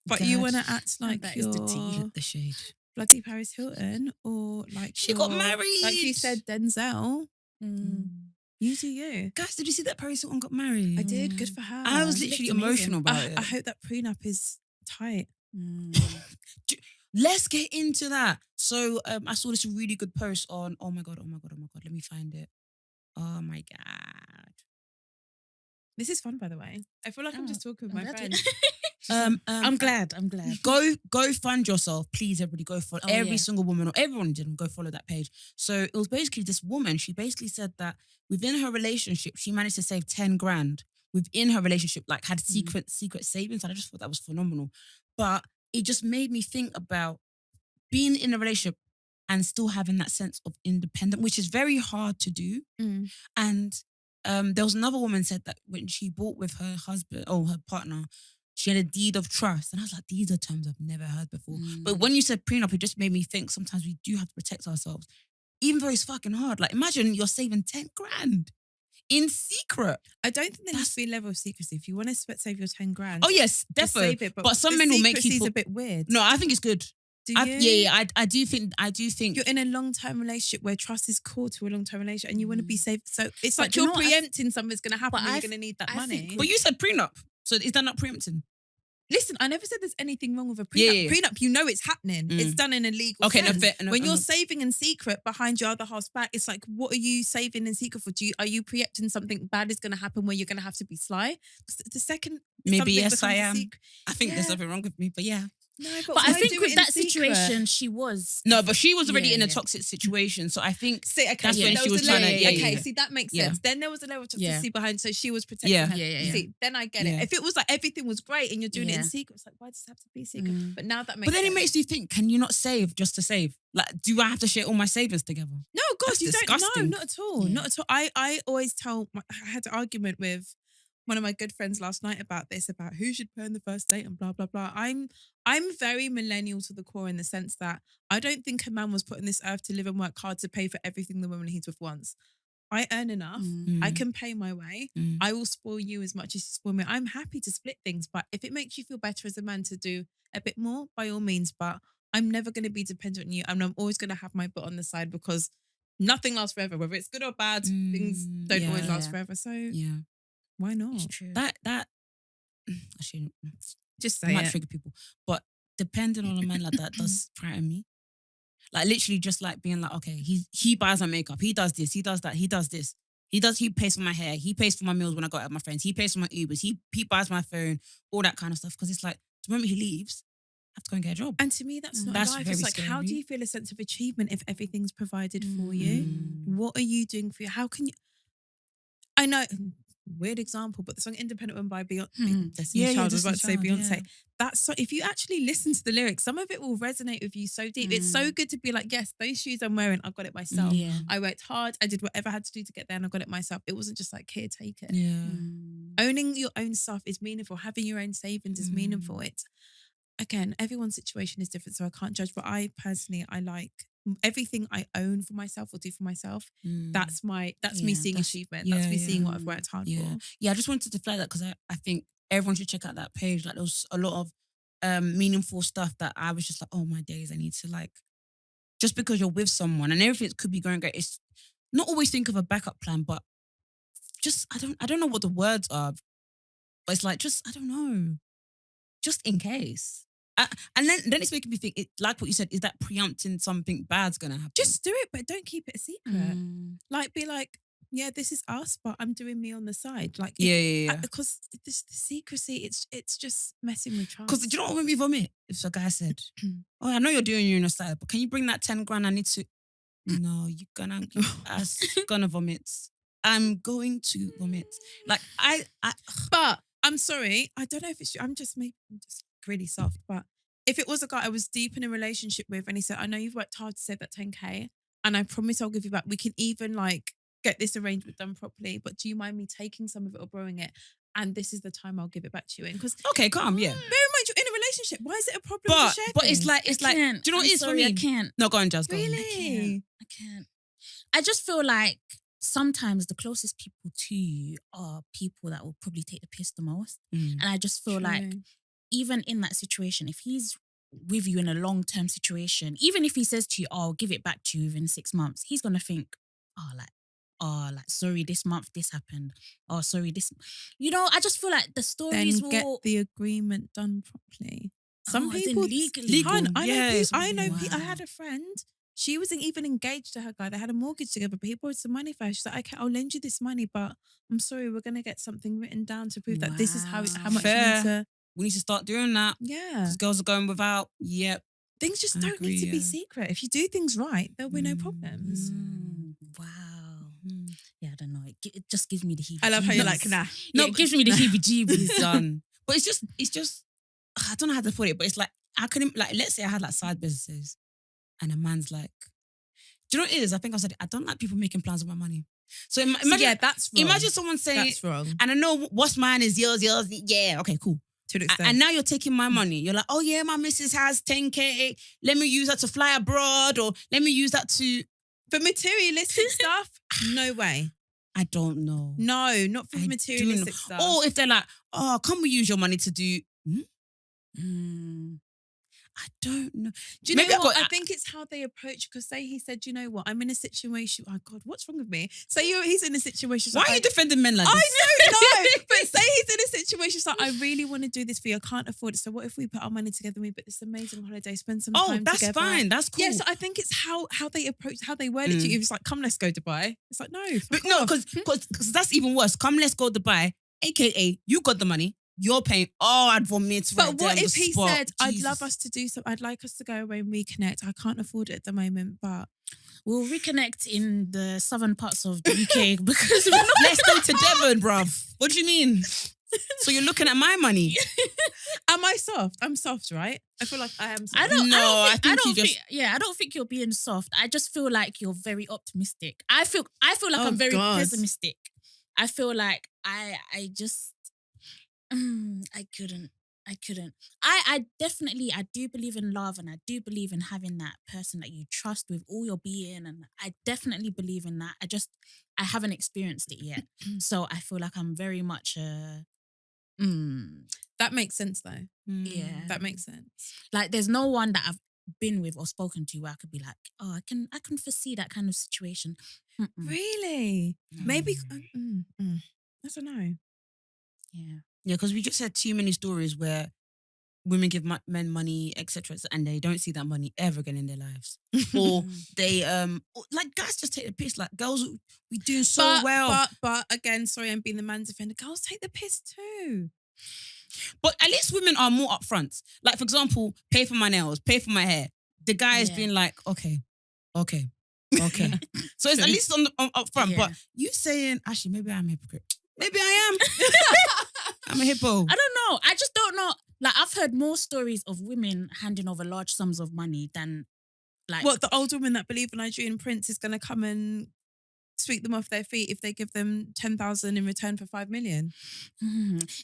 But you want to act like that you're is the tea, the shade. bloody Paris Hilton, or like she got married. Like you said, Denzel. You do you. Guys, did you see that Paris Hilton got married? I did. Good for her. I was literally emotional about it. I hope that prenup is tight. Let's get into that. So I saw this really good post on, oh my God. Let me find it. Oh my God. This is fun, by the way. I feel like I'm just talking with my friend. I'm glad. Go fund yourself, please. Everybody, go follow every single woman or everyone didn't go follow that page. So it was basically this woman. She basically said that within her relationship, she managed to save 10 grand within her relationship. Like had secret savings, and I just thought that was phenomenal. But it just made me think about being in a relationship and still having that sense of independence, which is very hard to do. And there was another woman said that when she bought with her husband or her partner, she had a deed of trust. And I was like, these are terms I've never heard before. But when you said prenup, it just made me think sometimes we do have to protect ourselves. Even though it's fucking hard. Like imagine you're saving 10 grand in secret. I don't think there needs to be a level of secrecy. If you want to save your 10 grand. Oh yes, definitely. Save it, but some men will make you a bit weird. No, I think it's good. Do you? I do think you're in a long-term relationship where trust is core to a long-term relationship and you want to be safe. So it's like you're preempting something's going to happen and you're going to need that money. But you said prenup. So is that not preempting? Listen, I never said there's anything wrong with a prenup. Yeah. Prenup, you know it's happening. It's done in a legal sense. When you're saving in secret behind your other half's back, it's like, what are you saving in secret for? Are you preempting something bad is going to happen where you're going to have to be sly? The second... Maybe yes, I am. I think there's something wrong with me, but yeah. No, but I think with that situation, she was... No, but she was already in a toxic situation. So I think that's when she was trying to... Okay, see, that makes sense. Then there was a level of toxicity behind, so she was protecting her. See, then I get it. If it was like everything was great and you're doing it in secret, it's like, why does it have to be secret? But now that makes sense. But then it makes you think, can you not save just to save? Like, do I have to share all my savings together? No, of course, you don't. No, not at all. Yeah. Not at all. I always tell... I had an argument with one of my good friends last night about this, about who should pay on the first date and blah, blah, blah. I'm very millennial to the core in the sense that I don't think a man was put on this earth to live and work hard to pay for everything the woman he's with wants. I earn enough. I can pay my way. I will spoil you as much as you spoil me. I'm happy to split things, but if it makes you feel better as a man to do a bit more, by all means, but I'm never going to be dependent on you. And I'm always going to have my butt on the side because nothing lasts forever. Whether it's good or bad, things don't always last forever. So why not? It's true. That actually, just say might it. trigger people, but depending on a man like that does frighten me. Like literally, just like being like, okay, he buys my makeup, he does this, he does that, he does this, he pays for my hair, he pays for my meals when I go out with my friends, he pays for my Ubers, he buys my phone, all that kind of stuff. Because it's like the moment he leaves, have to go and get a job. And to me, that's not That's life. very It's like, how do scary. you feel a sense of achievement if everything's provided for you? What are you doing for you? How can you? I know, weird example, but the song "Independent Woman" by Beyonce, Destiny's Child. I was about to say Beyonce. Yeah. That's so, if you actually listen to the lyrics, some of it will resonate with you so deep. It's so good to be like, yes, those shoes I'm wearing, I got it myself. Yeah. I worked hard. I did whatever I had to do to get there, and I got it myself. It wasn't just like, here, take it. Yeah. Owning your own stuff is meaningful. Having your own savings is meaningful. It's, again, everyone's situation is different, so I can't judge. But I personally, I like everything I own for myself or do for myself. That's me seeing achievement. That's me seeing what I've worked hard for. Yeah, I just wanted to flag that because I think everyone should check out that page. Like there was a lot of meaningful stuff that I was just like, oh my days, I need to like, just because you're with someone and everything could be going great. It's not always think of a backup plan, but just I don't know what the words are, but it's like just I don't know, just in case. And then it's making me think, like what you said, is that preempting something bad's gonna happen? Just do it, but don't keep it a secret. Like, be like, yeah, this is us, but I'm doing me on the side. Like, because the secrecy, it's just messing with trust. Because do you know what made me vomit? If a guy said, "Oh, I know you're doing you on the side, but can you bring that 10 grand? I need to." No, you're gonna vomit. I'm going to vomit. Like But I'm sorry, I don't know if it's true. I'm just really soft. But if it was a guy I was deep in a relationship with, and he said, "I know you've worked hard to save that 10K, and I promise I'll give you back. We can even like get this arrangement done properly. But do you mind me taking some of it or borrowing it? And this is the time I'll give it back to you in." Because okay, calm, yeah. bear in mind you're in a relationship. Why is it a problem to share But things? it's like, do you know what it is for me? I can't. No, go on, Jazz. Go on. Really? I can't. I just feel like sometimes the closest people to you are people that will probably take the piss the most. And I just feel like even in that situation, if he's with you in a long-term situation, even if he says to you, "Oh, I'll give it back to you within 6 months," he's gonna think, sorry, this month this happened. Oh, sorry, this. I just feel like the stories Then get will the agreement done properly. Some as in people legally. I had a friend. She wasn't even engaged to her guy. They had a mortgage together, but he borrowed some money for her. She's like, "Okay, I'll lend you this money, but I'm sorry, we're gonna get something written down to prove that this is how much you need to." We need to start doing that. Yeah, Because girls are going without. Yep. things just don't need to be secret. If you do things right, there'll be no problems. Wow. Yeah, I don't know. It just gives me the heebie-jeebies. I love how you're like, nah. No, it gives me the heebie-jeebies. Done. But it's just I don't know how to put it, but it's like I couldn't, like, let's say I had like side businesses and a man's like, do you know what it is? I think I said, I don't like people making plans with my money. So imagine, that's wrong. Imagine someone saying, That's wrong. and I know what's mine is yours. Yeah, okay, cool. To an extent. And now you're taking my money. You're like, oh yeah, my missus has 10K. Let me use that to fly abroad, or let me use that to. For materialistic stuff, no way. I don't know. No, not for materialistic stuff. Or if they're like, oh, can't we use your money to do? I don't know. Do you know what? I think it's how they approach. Because say he said, "You know what? I'm in a situation." Oh God, what's wrong with me? Say he's in a situation. Why are you defending men like this? I don't know. But say he's in a situation. So I really want to do this for you. I can't afford it. So what if we put our money together and we put this amazing holiday, spend some time together? Oh, that's fine. That's cool. Yeah, so I think it's how they approach, how they word it to you. It's like, "Come, let's go Dubai." It's like, no, but no, because that's even worse. Come, let's go Dubai. AKA, you got the money. You're paying. Oh, I'd vomit. But what if he said, "I'd love us to do something. I'd like us to go away and reconnect. I can't afford it at the moment, but we'll reconnect in the southern parts of the UK because let's go to Devon, bruv." What do you mean? So you're looking at my money? Am I soft? I'm soft, right? I feel like I am soft. I don't think you're being soft. I just feel like you're very optimistic. I feel like I'm very pessimistic. I feel like I just I couldn't. I definitely, I do believe in love, and I do believe in having that person that you trust with all your being, and I definitely believe in that. I haven't experienced it yet. So I feel like I'm very much That makes sense though. Yeah. That makes sense. Like there's no one that I've been with or spoken to where I could be like, oh, I can foresee that kind of situation. Really? Maybe I don't know. Yeah, because we just had too many stories where women give men money, etc., and they don't see that money ever again in their lives, or they like guys just take the piss. Like girls, we doing so well. But again, sorry, I'm being the man's defender. Girls take the piss too. But at least women are more upfront. Like, for example, pay for my nails, pay for my hair. The guy is being like, okay. So it's at least on upfront. But you saying, actually, maybe I'm a hypocrite. Maybe I am. I'm a hippo. I don't know. I just don't know. Like, I've heard more stories of women handing over large sums of money than like... What, the old woman that believe a Nigerian prince is going to come and sweep them off their feet if they give them 10,000 in return for 5 million?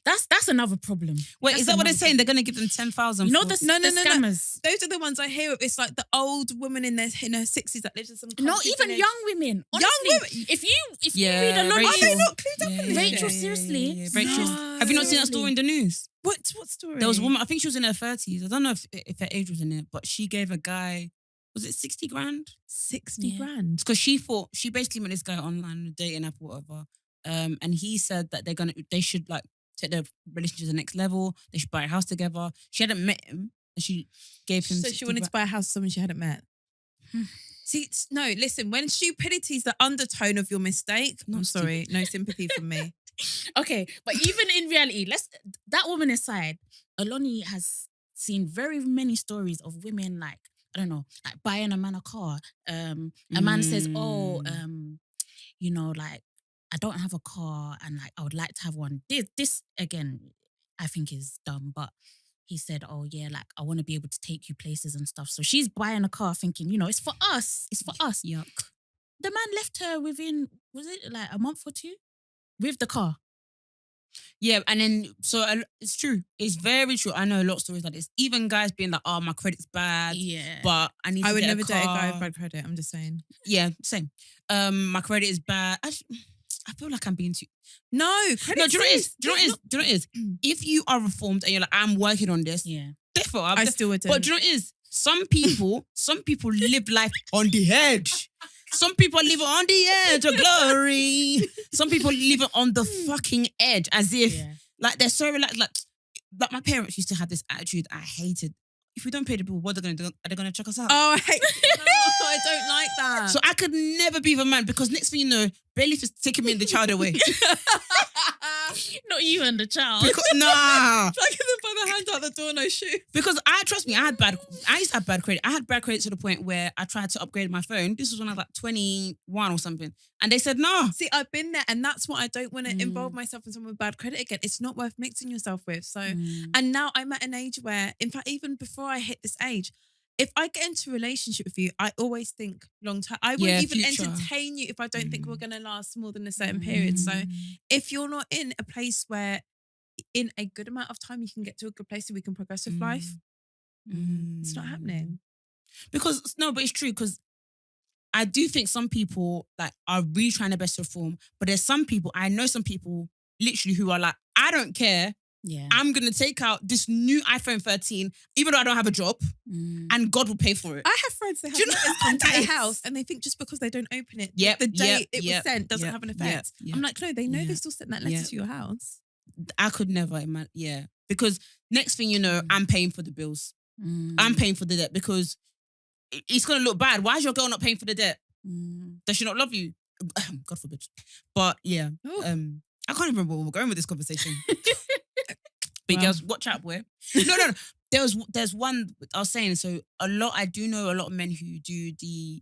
That's another problem. Wait, That's is that what they're saying? problem. They're going to give them 10,000? You know for... the No. scammers. Those are the ones I hear of. It's like the old woman in her 60s that lives in some No, country even village. young women. Honestly, Young women. If you read a lot Rachel. of Are they not clued up on this Rachel, shit? seriously? Rachel. No. Have you not seen that story in the news? What story? There was a woman, I think she was in her 30s. I don't know if her age was in it, but she gave a guy, was it 60 grand? 60 grand. Because she basically met this guy online on a dating app or whatever. And he said that they should like take their relationship to the next level. They should buy a house together. She hadn't met him and she gave him. So she wanted to buy a house with someone she hadn't met. See, no, listen, when stupidity is the undertone of your mistake, I'm sorry, no sympathy from me. Okay, but even in reality, that woman aside, Aloni has seen very many stories of women like, I don't know, like buying a man a car. A man says, you know, like, I don't have a car and like I would like to have one. This again, I think is dumb, but he said, oh yeah, like I want to be able to take you places and stuff. So she's buying a car thinking, you know, it's for us. It's for us. Yuck. The man left her within, was it like a month or two? With the car. Yeah, and then, so it's true. It's very true. I know a lot of stories like this. Even guys being like, oh, my credit's bad. Yeah. But I need to I would get never a car. date a guy with bad credit, I'm just saying. Yeah, same. My credit is bad. I feel like I'm being too... No, credit. No, do you know what it is? If you are reformed and you're like, I'm working on this, therefore, I still wouldn't. But do you know what it is? Some people live life on the edge. Some people live on the edge of glory. Some people live on the fucking edge as if like they're so relaxed. Like my parents used to have this attitude I hated. If we don't pay the bill, what are they going to do? Are they going to chuck us out? Oh, I don't like that. So I could never be the man because next thing you know, Bailiff is taking me and the child away. Not you and the child. Nah. Dragging them by the hand out the door, no shoe. Because trust me, I used to have bad credit. I had bad credit to the point where I tried to upgrade my phone. This was when I was like 21 or something. And they said, no. See, I've been there and that's what I don't want to involve myself in someone with bad credit again. It's not worth mixing yourself with. So, and now I'm at an age where, in fact, even before I hit this age, if I get into a relationship with you, I always think long term. I wouldn't even entertain you if I don't think we're going to last more than a certain period. So if you're not in a place where in a good amount of time you can get to a good place so we can progress with life, it's not happening. But it's true because I do think some people like are really trying their best to reform, but there's some people, I know some people literally who are like, I don't care. Yeah. I'm going to take out this new iPhone 13, even though I don't have a job, and God will pay for it. I have friends that have letters come to their house and they think just because they don't open it, the day it was sent doesn't have an effect. I'm like, no, they know they still sent that letter to your house. I could never imagine, because next thing you know, I'm paying for the bills. I'm paying for the debt because it's going to look bad. Why is your girl not paying for the debt? Does she not love you? God forbid. But yeah, I can't even remember where we're going with this conversation. But girls, watch out, boy. No. There's one I was saying. So I do know a lot of men who do the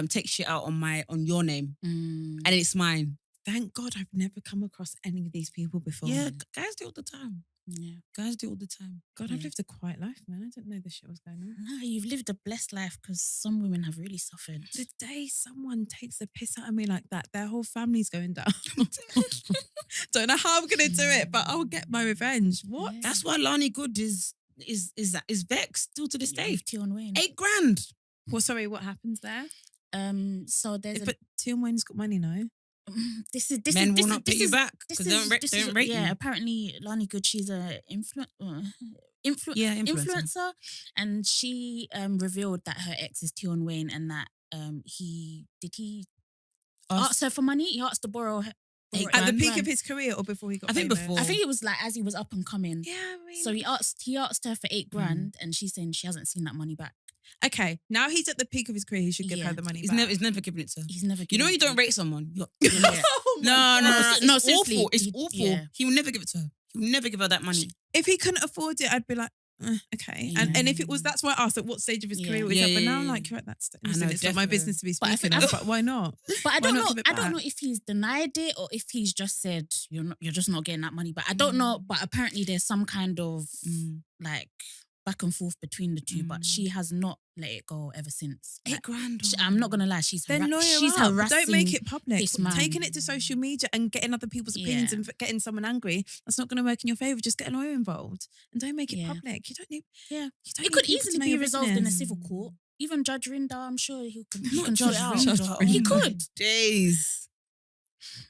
take shit out on your name, and it's mine. Thank God I've never come across any of these people before. Yeah, guys do it all the time. Yeah. Guys do it all the time. God, I've lived a quiet life, man. I didn't know this shit was going on. No, you've lived a blessed life because some women have really suffered. The day someone takes the piss out of me like that, their whole family's going down. Don't know how I'm gonna do it, but I'll get my revenge. What? Yeah. That's why Lani Good is vexed still to this day. Tion Wayne. $8,000. Well, sorry, what happens there? So there's But Tion Wayne's got money now. This is Men will not pay you back this because they don't rate you. Apparently Lani Good, she's a influencer, and she revealed that her ex is Tion Wayne and that he asked her for money. He asked to borrow her. At the peak of his career or before he got famous? Before. I think it was like as he was up and coming. Yeah, I mean... So he asked her for $8,000 and she's saying she hasn't seen that money back. Okay, now he's at the peak of his career, he should give her the money back. He's never given it to her. He's never given You know when it you to don't her. rate someone? Oh No, No, it's seriously. awful. It's awful. Yeah. He will never give it to her. Never give her that money. If he couldn't afford it, I'd be like, okay. And if it was, that's why I asked at what stage of his career was at. But now I'm like, you're at that stage. Listen, it's not my business to be speaking of, but why not? But I don't know. I don't know if he's denied it or if he's just said you're just not getting that money. But I don't know. But apparently there's some kind of like back and forth between the two. But she has not let it go ever since. Like, $8,000. I'm not gonna lie. She's harassing. Don't make it public. This man. Taking it to social media and getting other people's opinions and getting someone angry, that's not going to work in your favor. Just get a lawyer involved and don't make it public. You don't need. Yeah, it could easily be resolved in a civil court. Even Judge Rinda, I'm sure he can sort it out. He could. Jeez,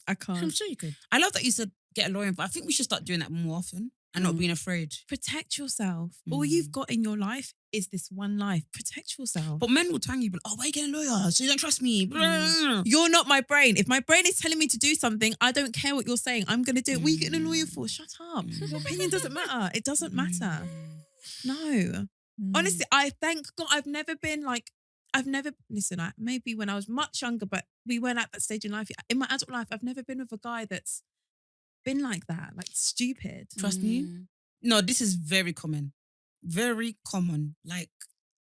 I can't. I'm sure you could. I love that you said get a lawyer, but I think we should start doing that more often and not being afraid. Protect yourself. All you've got in your life is this one life. Protect yourself. But men will tang you, but why are you getting a lawyer? So you don't trust me. You're not my brain. If my brain is telling me to do something, I don't care what you're saying. I'm going to do it. What are you getting a lawyer for? Shut up. Your opinion doesn't matter. It doesn't matter. No. Honestly, I thank God listen, maybe when I was much younger, but we weren't at that stage in life. In my adult life, I've never been with a guy that's been like that, like stupid. Trust me. No, this is very common. Very common. Like,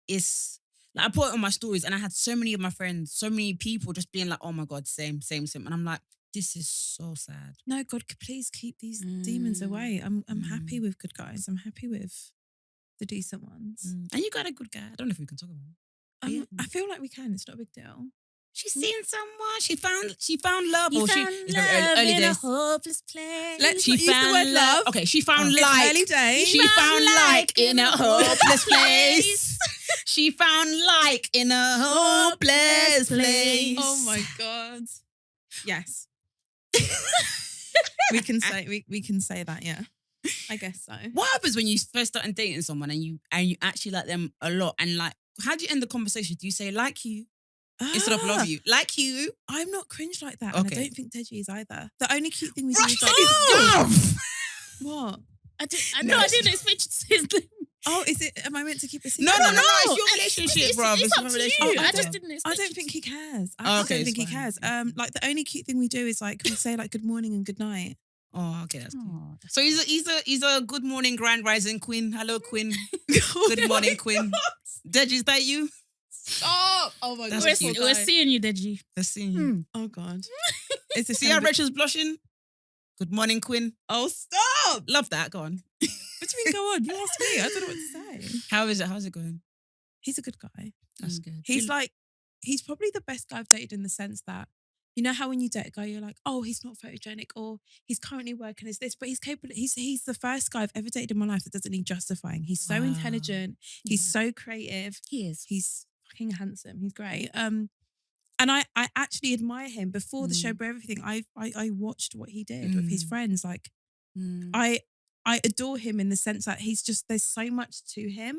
it's like I put it on my stories and I had so many of my friends, so many people just being like, oh my God, same. And I'm like, this is so sad. No, God, please keep these demons away. I'm happy with good guys. I'm happy with the decent ones. And you got a good guy. I don't know if we can talk about it. I feel like we can. It's not a big deal. She's seeing someone. She found love. You or found she love early in days. a hopeless place. Let's She not use the found word love. Okay, she found It's like early days. She found like in a hopeless place. She found like in a hopeless place. Oh my God. Yes. we can say that, yeah. I guess so. What happens when you first start dating someone and you actually like them a lot? And like, how do you end the conversation? Do you say like you instead of love you? Like you? I'm not cringe like that. And I don't think Deji is either. The only cute thing we do is what? I didn't expect you to say his name. Oh, is it? Am I meant to keep a secret? No. It's your relationship, bro. It's up to you. I just didn't expect I don't think he cares. I don't think he cares. Like the only cute thing we do is like we say like good morning and good night. Oh, okay, that's cool. So he's a good morning grand rising queen. Hello, queen. Good morning, queen. Deji, is that you? Stop! Oh my God. We're seeing you, Deji. They're seeing you. Oh God. See how Rachel's blushing? Good morning, queen. Oh, stop! Love that. Go on. What do you mean, go on? You asked me. I don't know what to say. How is it? How's it going? He's a good guy. That's good. He's probably the best guy I've dated in the sense that, you know how when you date a guy, you're like, oh, he's not photogenic or he's currently working as this, but he's capable. He's the first guy I've ever dated in my life that doesn't need justifying. He's so intelligent. He's so creative. He is. He's fucking handsome. He's great. And I actually admire him. Before the show, but everything, I watched what he did with his friends. Like, I adore him in the sense that he's just, there's so much to him.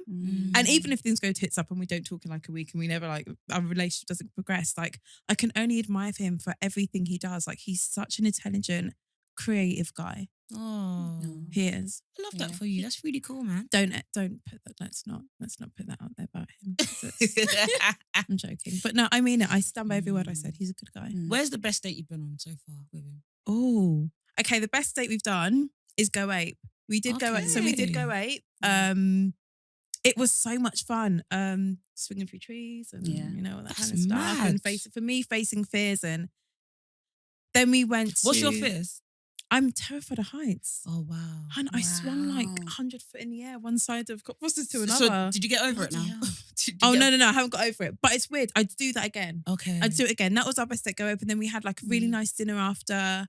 And even if things go tits up and we don't talk in like a week and we never like, our relationship doesn't progress, like I can only admire him for everything he does. Like he's such an intelligent, creative guy. Oh, he is. I love that for you. That's really cool, man. Don't put that. Let's not put that out there about him. I'm joking, but no, I mean it. I stand by every word I said. He's a good guy. Where's the best date you've been on so far with him? Oh, okay. The best date we've done is Go Ape. We did Go Ape. So we did Go Ape. It was so much fun. Swinging through trees and you know all that kind of stuff. Mad. And facing fears. And then we went. What's your fears? I'm terrified of heights. Oh wow! And I swung like 100 foot in the air, one side of Cockfosters to another. So did you get over it now? No, I haven't got over it. But it's weird. I'd do that again. Okay. I'd do it again. That was our best date Go Open. And then we had like a really nice dinner after.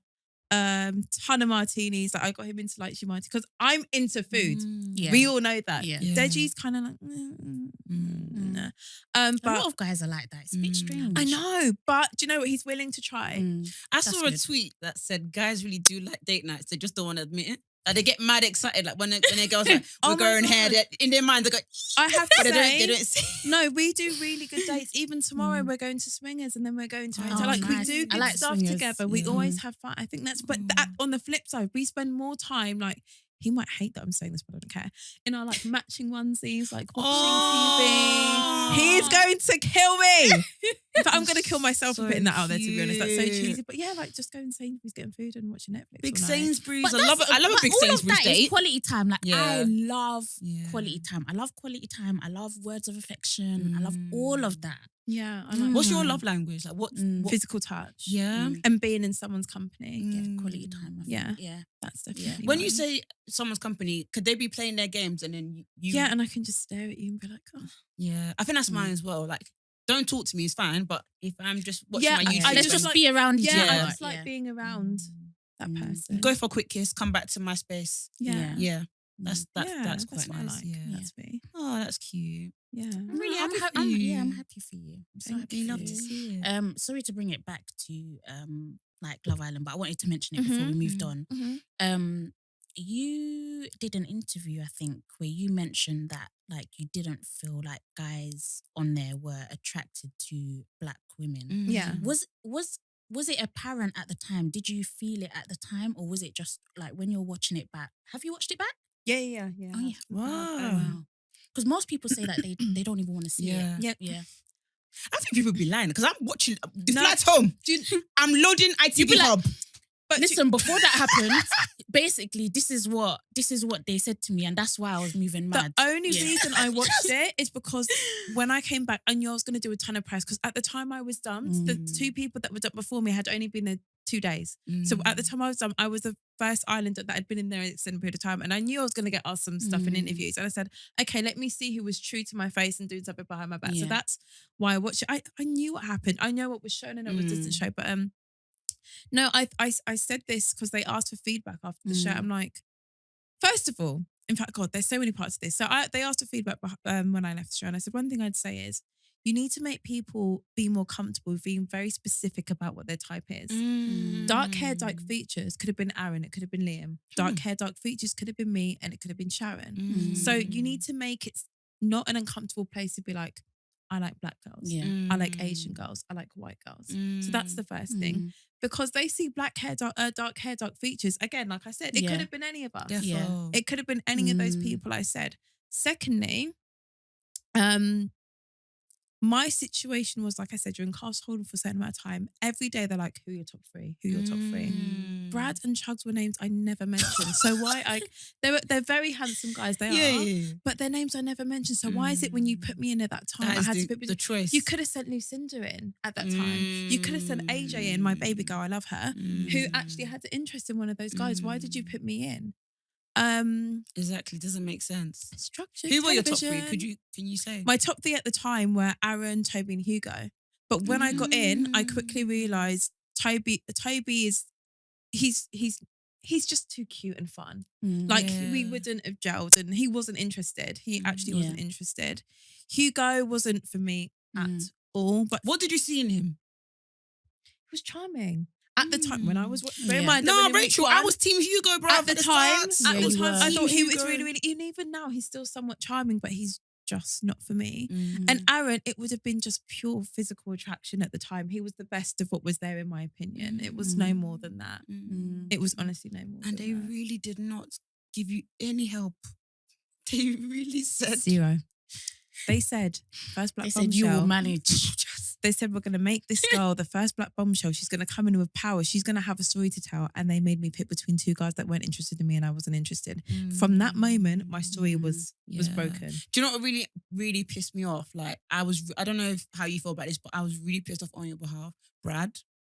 Ton of martinis. Like I got him into like Shumati because I'm into food. We all know that. Deji's kind of like nah. But a lot of guys are like that. It's a bit strange. I know, but do you know what? He's willing to try. I saw a tweet that said guys really do like date nights. They just don't want to admit it. Like they get mad excited. Like when their girls like, we're going here. In their mind, they go. I have to say, they don't say. No, we do really good dates. Even tomorrow, we're going to Swingers, and then we're going to hotel. Like we do good stuff Swingers together. We always have fun. I think that's. But on the flip side, we spend more time like. He might hate that I'm saying this, but I don't care. In our like matching onesies, like watching TV. He's going to kill me. In fact, I'm going to kill myself for So putting that out there, to be honest. That's so cute. cheesy. But yeah, like just going Sainsbury's, getting food and watching Netflix. Big all night. Sainsbury's. But I love a but big all Sainsbury's of that is date. quality time. Like I Yeah. love Yeah. quality time. I love quality time. I love words of affection. I love all of that. Yeah. I like What's your that. love language? Like what? Physical touch. Yeah. And being in someone's company. Yeah, quality time. I think. Yeah. Yeah. That's definitely When mine. you say someone's company, could they be playing their games and then you? Yeah, and I can just stare at you and be like, oh. Yeah. I think that's mine as well. Like, don't talk to me is fine, but if I'm just watching my YouTube, I Let's just just be around each Yeah, other. I just like being around that person. go for a quick kiss, come back to my space. Yeah. Yeah. That's That's quite what nice. I like. Yeah. That's me. Oh, that's cute. Yeah. I'm really I'm happy for I'm, you. yeah, I'm happy for you. I'm so I'd happy for love you. to see it. Sorry to bring it back to like Love Island, but I wanted to mention it before we moved on. You did an interview, I think, where you mentioned that like you didn't feel like guys on there were attracted to black women. Yeah. Was it apparent at the time? Did you feel it at the time, or was it just like when you're watching it back? Have you watched it back? Yeah. Oh yeah. Wow. Because most people say that they don't even want to see it. Yeah. I think people be lying because I'm watching the No. flight home. I'm loading ITV be like- Hub. But Listen, before that happened, basically this is what they said to me, and that's why I was moving mad. the only Yeah. reason I watched it is because when I came back, I knew I was going to do a ton of press because at the time I was dumped. The two people that were dumped before me had only been there 2 days. So at the time I was dumped, I was the first islander that had been in there an extended period of time, and I knew I was going to get asked some stuff in interviews. And I said, okay, let me see who was true to my face and doing something behind my back. So Yeah. that's why I watched it. I knew what happened. I know what was shown and what was didn't show, but no, I said this because they asked for feedback after the show. I'm like, first of all, in fact, God, there's so many parts of this. So they asked for feedback when I left the show, and I said one thing I'd say is you need to make people be more comfortable with being very specific about what their type is. Dark hair, dark features could have been Aaron, it could have been Liam. Dark hair, dark features could have been me, and it could have been Sharon. So you need to make it not an uncomfortable place to be like, I like black girls. Yeah. I like Asian girls. I like white girls. So that's the first thing. Because they see black hair, dark hair, dark features. Again, like I said, it could have been any of us. Yeah. It could have been any of those people I said. Secondly, my situation was, like I said, you're in cast holding for a certain amount of time. Every day they're like, who are your top three? Who are your top three? Brad and Chugs were names I never mentioned. So why they're very handsome guys, they are. But their names I never mentioned. So why is it when you put me in at that time, I had to put the choice. You could have sent Lucinda in at that time. You could have sent AJ in, my baby girl, I love her, who actually had an interest in one of those guys. Why did you put me in? Exactly, doesn't make sense. Structured Who were your top television. three? Can you say? My top three at the time were Aaron, Toby, and Hugo. But when I got in, I quickly realised Toby is he's just too cute and fun. Like we wouldn't have gelled, and he wasn't interested. He actually wasn't interested. Hugo wasn't for me at all. But What did you see in him? he was charming. At the time when I was bear in Yeah. mind that No, when he Rachel, was I one- was Team Hugo, bro. at the time. start. At the you time, were. I thought he was Hugo. really, really. And even now, he's still somewhat charming, but he's just not for me. And Aaron, it would have been just pure physical attraction at the time. He was the best of what was there, in my opinion. It was no more than that. It was honestly no more. And than they that. really did not give you any help. They really said Zero. They said first black They said bombshell. you will manage. They said we're going to make this girl the first black bombshell. She's going to come in with power. She's going to have a story to tell. And they made me pick between two guys that weren't interested in me, and I wasn't interested. From that moment, my story was broken. Do you know what really, really pissed me off? Like, I don't know how you feel about this, but I was really pissed off on your behalf, Brad.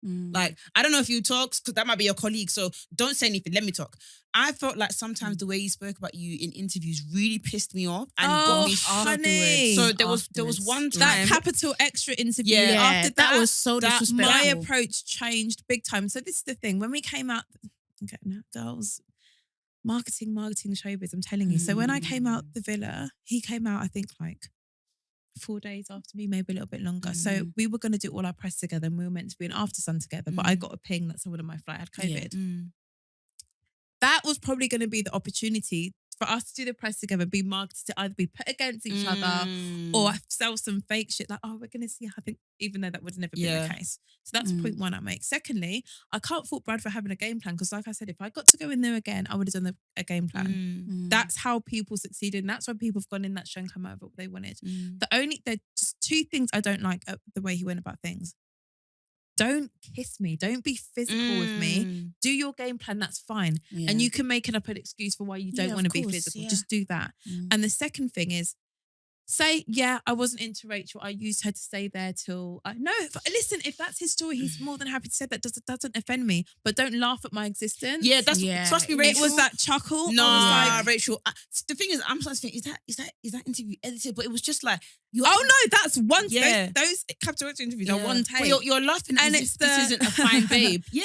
Like, I don't know if you talk, because that might be your colleague, so don't say anything, let me talk. I felt like sometimes the way he spoke about you in interviews really pissed me off and got me honey. So there was one time. That capital extra interview. Yeah. After that was so disrespectful. My approach changed big time. So this is the thing. When we came out, okay, now girls, marketing, showbiz, I'm telling you. So when I came out the villa, he came out, I think like 4 days after me, maybe a little bit longer. So we were going to do all our press together, and we were meant to be an after sun together. But I got a ping that someone on my flight had COVID. That was probably going to be the opportunity for us to do the press together, be marketed to either be put against each other or sell some fake shit like, oh, we're going to see how I think, even though that would never be the case. So that's point one I make. Secondly, I can't fault Brad for having a game plan because like I said, if I got to go in there again, I would have done a game plan. That's how people succeeded. And that's why people have gone in that show and come out of what they wanted. There's just two things I don't like the way he went about things. Don't kiss me. Don't be physical with me. Do your game plan. That's fine. Yeah. And you can make it up an excuse for why you don't want to be physical. Yeah. Just do that. And the second thing is, say, yeah, I wasn't into Rachel. I used her to stay there till... listen, if that's his story, he's more than happy to say that. Doesn't offend me. But don't laugh at my existence. Yeah, trust me, Rachel. It was that chuckle. No, like, Rachel. The thing is, I'm starting to think, is that interview edited? But it was just like... no, that's one... Yeah. Those Capital Rachel interviews are one take. Well, you're laughing and this isn't a fine babe. Yeah,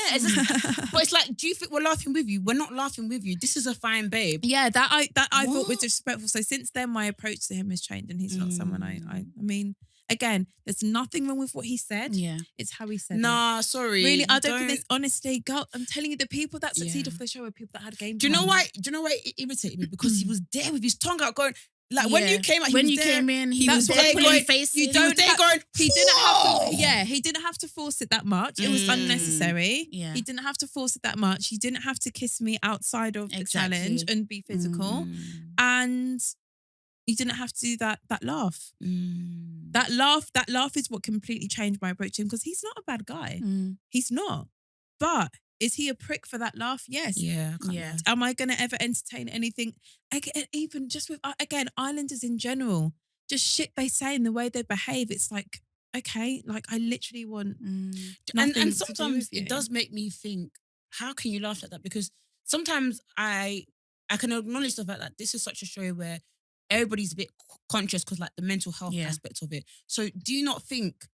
but it's like, do you think we're laughing with you? We're not laughing with you. This is a fine babe. Yeah, that I thought was disrespectful. So since then, my approach to him has changed and he's not someone I mean, again, there's nothing wrong with what he said. Yeah. It's how he said it. Nah, sorry. Really, I don't think there's honestly, girl, I'm telling you, the people that succeeded for the show were people that had game plans. Do you know why it irritated me? Because he was there with his tongue out going... Like when you came out, he was there going, faces. He didn't have to force it that much. It was unnecessary. Yeah. He didn't have to force it that much. He didn't have to kiss me outside of the challenge and be physical. And you didn't have to do that laugh. That laugh is what completely changed my approach to him because he's not a bad guy. He's not. But is he a prick for that laugh? Yes. Yeah. Am I going to ever entertain anything? Even just with, again, Islanders in general, just shit they say and the way they behave. It's like, okay, like I literally want nothing and to sometimes do with you. It does make me think, how can you laugh at that? Because sometimes I can acknowledge the fact that this is such a show where everybody's a bit conscious because like the mental health aspect of it. So do you not think,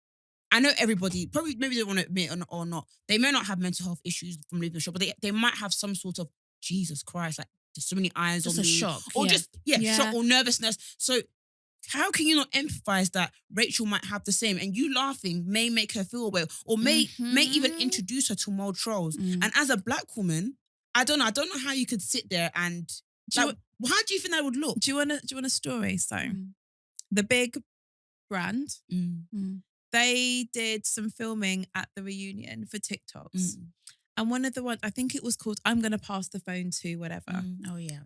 I know everybody, probably maybe they want to admit or not, they may not have mental health issues from leaving the show, but they might have some sort of, Jesus Christ, like there's so many eyes on me. Just a shock. Or shock or nervousness. So how can you not empathize that Rachel might have the same and you laughing may make her feel well or may even introduce her to more trolls. And as a black woman, I don't know how you could sit there and how do you think that would look? Do you want a story? So the big brand, they did some filming at the reunion for TikToks. And one of the ones, I think it was called I'm Gonna Pass the Phone to whatever. Oh yeah.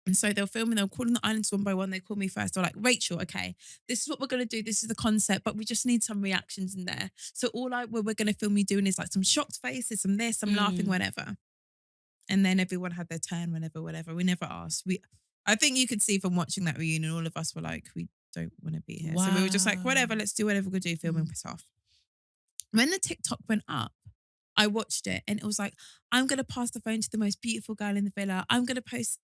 And so they were filming, they were calling the islands one by one. They called me first. They were like, Rachel, okay, this is what we're going to do. This is the concept, but we just need some reactions in there. So all we're going to film you doing is like some shocked faces, some this, some laughing, whatever. And then everyone had their turn, whatever. We never asked. I think you could see from watching that reunion, all of us were like, we don't want to be here. Wow. So we were just like, whatever, let's do whatever we're going to do, filming, piss off. When the TikTok went up, I watched it and it was like, I'm going to pass the phone to the most beautiful girl in the villa. I'm going to pass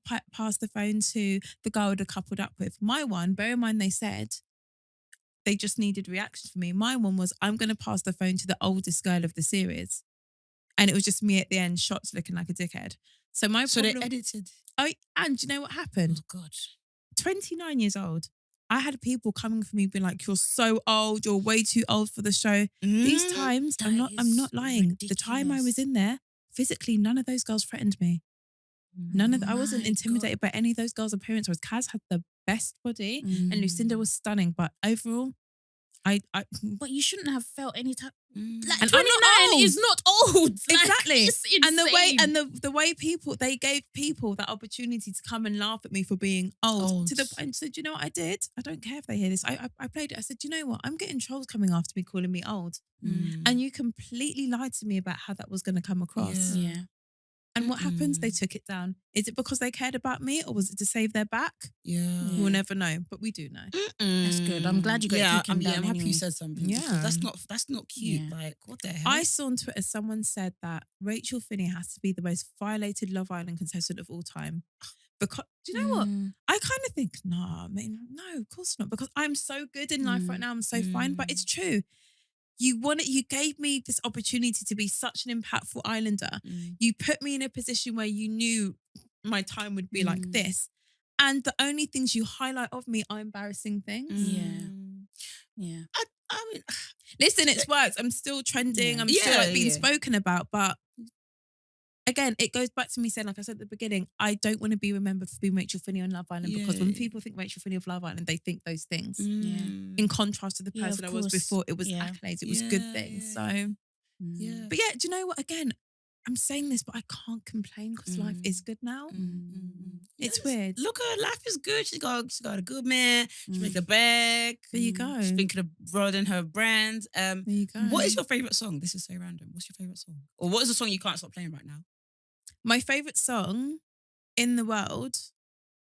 the phone to the girl I coupled up with. My one, bear in mind they said they just needed reactions from me. My one was, I'm going to pass the phone to the oldest girl of the series. And it was just me at the end, shots looking like a dickhead. So they edited. Oh, and do you know what happened? Oh, God. 29 years old. I had people coming for me being like, you're so old, you're way too old for the show. These times, I'm not lying. Ridiculous. The time I was in there, physically, none of those girls threatened me. I wasn't intimidated by any of those girls' appearance. Kaz had the best body and Lucinda was stunning. But overall, But you shouldn't have felt any type. Like and 29 is not old. Exactly. Like, and the way they gave people that opportunity to come and laugh at me for being old. To the point. So do you know what I did? I don't care if they hear this. I played it. I said, do you know what? I'm getting trolls coming after me calling me old. And you completely lied to me about how that was going to come across. Yeah. And what happens? They took it down. Is it because they cared about me or was it to save their back? Yeah. We'll never know, but we do know. That's good. I'm glad you got it taken down. I'm happy you said something. Yeah. That's not cute. Yeah. Like, what the hell? I saw on Twitter someone said that Rachel Finni has to be the most violated Love Island contestant of all time. Because, do you know what? I kind of think, no, of course not. Because I'm so good in life right now. I'm so fine. But it's true. You gave me this opportunity to be such an impactful Islander. You put me in a position where you knew my time would be like this. And the only things you highlight of me are embarrassing things. Yeah. I mean, listen, it's worked. I'm still trending. I'm still being spoken about, but again, it goes back to me saying, like I said at the beginning, I don't want to be remembered for being Rachel Finni on Love Island because when people think Rachel Finni of Love Island, they think those things. In contrast to the person I was before, it was accolades, it was good things. So, but yeah, do you know what? Again, I'm saying this, but I can't complain because life is good now. It's weird. Look, her life is good. She got a good man. She makes a bag. There you go. She's thinking of broadening her brand. There you go. What is your favorite song? This is so random. What's your favorite song? Or what is the song you can't stop playing right now? My favorite song in the world.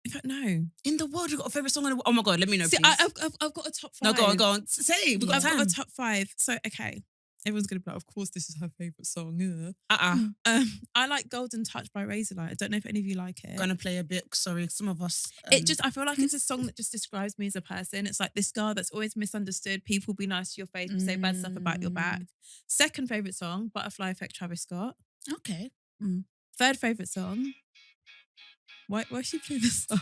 In fact, no. In the world, you got a favorite song? Oh my God, let me know, See, please. I've got a top 5. No, go on. Say, we've got time. I've got a top 5. So, okay. Everyone's going to be like, of course, this is her favourite song. I like Golden Touch by Razorlight. I don't know if any of you like it. Gonna play a bit. Sorry, some of us. I feel like it's a song that just describes me as a person. It's like this girl that's always misunderstood. People be nice to your face, but say bad stuff about your back. Second favourite song, Butterfly Effect, Travis Scott. Okay. Third favourite song. Why she play this song?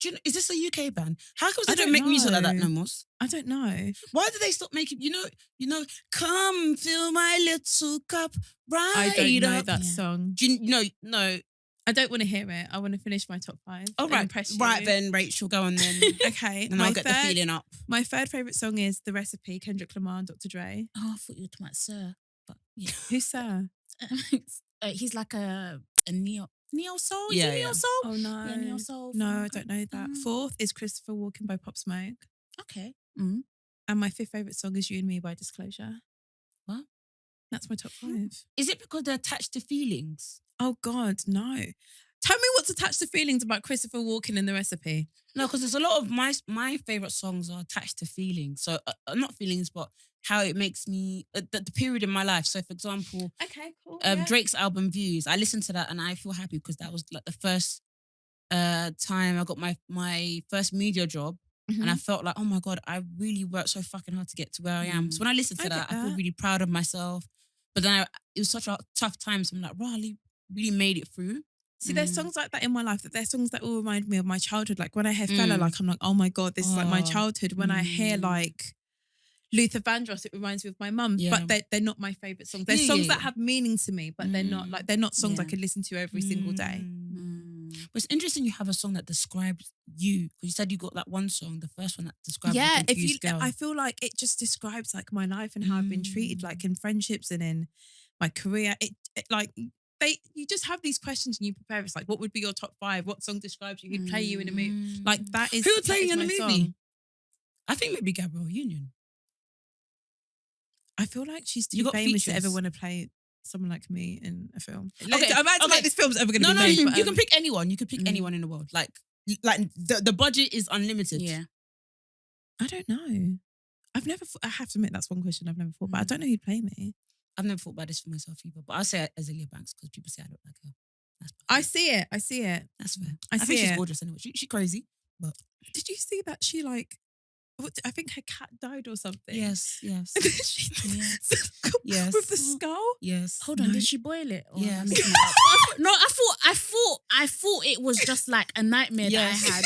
Do you know, is this a UK band? How come they don't make music like that no more? I don't know. Why did they stop making? You know, come fill my little cup right I don't know up. that song. Do you know? No. I don't want to hear it. I want to finish my top 5. Oh right, right then, Rachel, go on then. Okay, and I'll get the feeling up. My third favourite song is The Recipe, Kendrick Lamar and Dr. Dre. Oh, I thought you were talking about Sir, but yeah. Who's Sir? He's like a neo soul. Yeah, neo soul. Oh no, yeah, neo soul. No, I don't know that. Fourth is Christopher Walken by Pop Smoke. Okay. And my fifth favourite song is You and Me by Disclosure. What? That's my top 5. Is it because they're attached to feelings? Oh God, no. Tell me what's attached to feelings about Christopher Walken in The Recipe. No, because there's a lot of my favourite songs are attached to feelings. So not feelings, but how it makes me the period in my life. So for example, Okay, cool. Drake's album Views. I listened to that and I feel happy because that was like the first time I got my first media job. And I felt like, oh my God, I really worked so fucking hard to get to where I am. So when I listened to that, I feel really proud of myself. But then it was such a tough time. So I'm like, Riley really made it through. See, there's songs like that in my life. That there's songs that all remind me of my childhood. Like when I hear Fella, like I'm like, oh my God, this is like my childhood. When I hear like Luther Vandross, it reminds me of my mum. But they're not my favourite songs. There's songs that have meaning to me, but they're not songs I could listen to every single day. But it's interesting you have a song that describes you. Because you said you got that one song, the first one that describes girl. I feel like it just describes like my life and how I've been treated, like in friendships and in my career. You just have these questions and you prepare. It's like, what would be your top 5? What song describes you? Who'd play you in a movie? Like that is. Who would play you in a movie? Song. I think maybe Gabrielle Union. I feel like she's too famous to ever want to play someone like me in a film. Like, Okay, I'm acting like this film's ever going to be made. No, you can pick anyone. You could pick anyone in the world. Like the budget is unlimited. Yeah. I don't know. I have to admit that's one question I've never thought, but I don't know who'd play me. I've never thought about this for myself either, but I'll say Azealia Banks because people say I look like her. I see it. That's fair. I think she's it. gorgeous anyway. She's crazy. But did you see that she like? I think her cat died or something. Yes. Yes. Yes. With the skull. Yes. Hold on, did she boil it? Or Yes. am I making it up? No, I thought it was just like a nightmare that I had.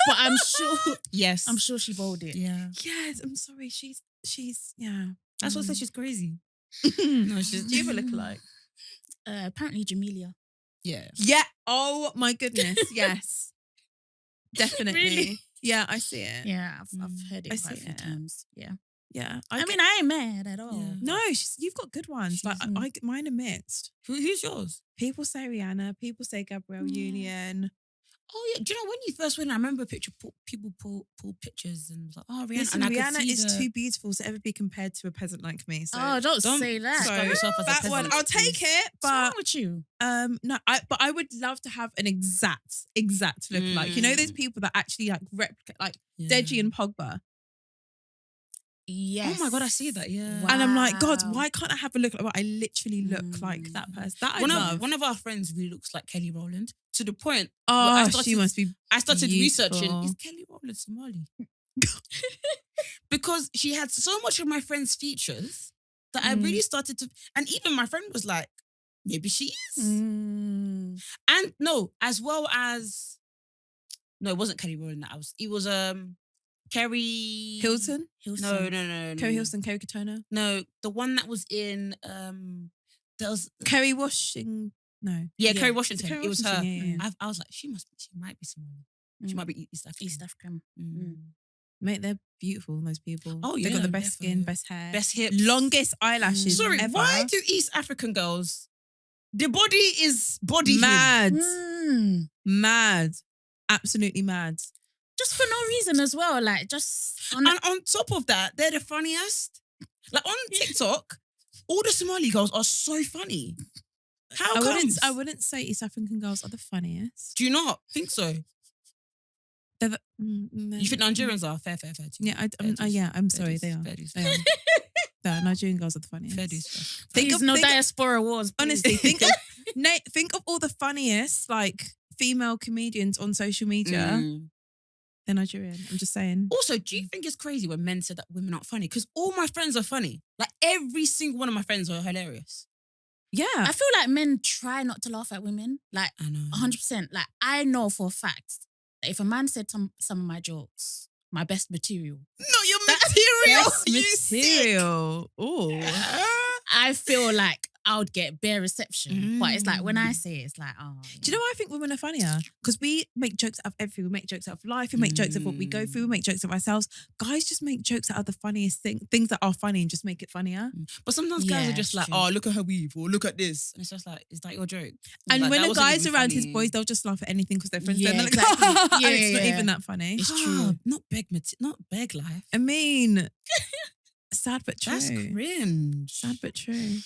But I'm sure she boiled it. Yeah. Yes. I'm sorry. She's yeah. That's what I said. She's crazy. No, she's. Do you have a lookalike? Apparently Jamelia. Yeah. Yeah. Oh my goodness. Yes. Definitely. Really? Yeah, I see it. Yeah, I've heard it I quite a see few it. times. Yeah. Yeah. I mean, I ain't mad at all. Yeah. No, you've got good ones. Like mine are mixed. Who's yours? People say Rihanna. People say Gabrielle Union. Oh yeah. Do you know when you first went? I remember people pull pictures and was like, oh Rihanna. Listen, and Rihanna is too beautiful to ever be compared to a peasant like me. So don't say that. describe yourself as a that peasant, one, I'll take it. What's wrong But with you? no, but I would love to have an exact look like. You know, there's people that actually like replicate, like Deji and Pogba. Yes. Oh my God, I see that. Yeah. And I'm like, God, why can't I have a look like? Well, I literally look like that person. That I love. One of our friends really looks like Kelly Rowland to the point. She must be. I started beautiful. researching. Is Kelly Rowland Somali? Because she had so much of my friend's features that I really started to. And even my friend was like, maybe she is. And no, as well as. No, it wasn't Kelly Rowland. It was Kerry Hilton. No. Kerry Hilson, Kerry Katona. No, the one that was in there was Kerry Washington. No. Kerry Washington. Kerry It was her. Washington, yeah. I was like, she might be Somali. She might be East African. East African. Mate, they're beautiful, those people. Oh, They've got the yeah, best skin, best hair. Best hips. Longest eyelashes Sorry, ever. why do East African girls, the body is body Mad. Mm. Absolutely mad. Just for no reason as well. Like, just... And on top of that, they're the funniest. Like, on TikTok, all the Somali girls are so funny. How comes? I wouldn't say East African girls are the funniest. Do you not think so? They're the, You think Nigerians are fair too? Yeah, I'm sorry, they are. Fair dues. They are. The Nigerian girls are the funniest. Fair dues. Please, no diaspora wars. Please. Honestly, think of all the funniest like female comedians on social media. They're Nigerian. I'm just saying. Also, do you think it's crazy when men said that women aren't funny? Because all my friends are funny. Like every single one of my friends are hilarious. Yeah. I feel like men try not to laugh at women. Like, I know. 100%. Like, I know for a fact that if a man said some of my jokes, my best material. No, your material. Best material. Oh. I feel like I would get bare reception. But it's like, when I say it, it's like, oh. Do you know why I think women are funnier? Because we make jokes out of everything. We make jokes out of life. We make jokes of what we go through. We make jokes of ourselves. Guys just make jokes out of the funniest things that are funny and just make it funnier. But sometimes guys are just like, true. oh, look at her weave or look at this. And it's just like, is that your joke? And like, when that a wasn't guy's even around funny. his boys, they'll just laugh at anything because they're friends. Yeah, They're like, exactly. and it's not even that funny. It's true. Not beg life. I mean, sad but true. That's cringe. Sad but true.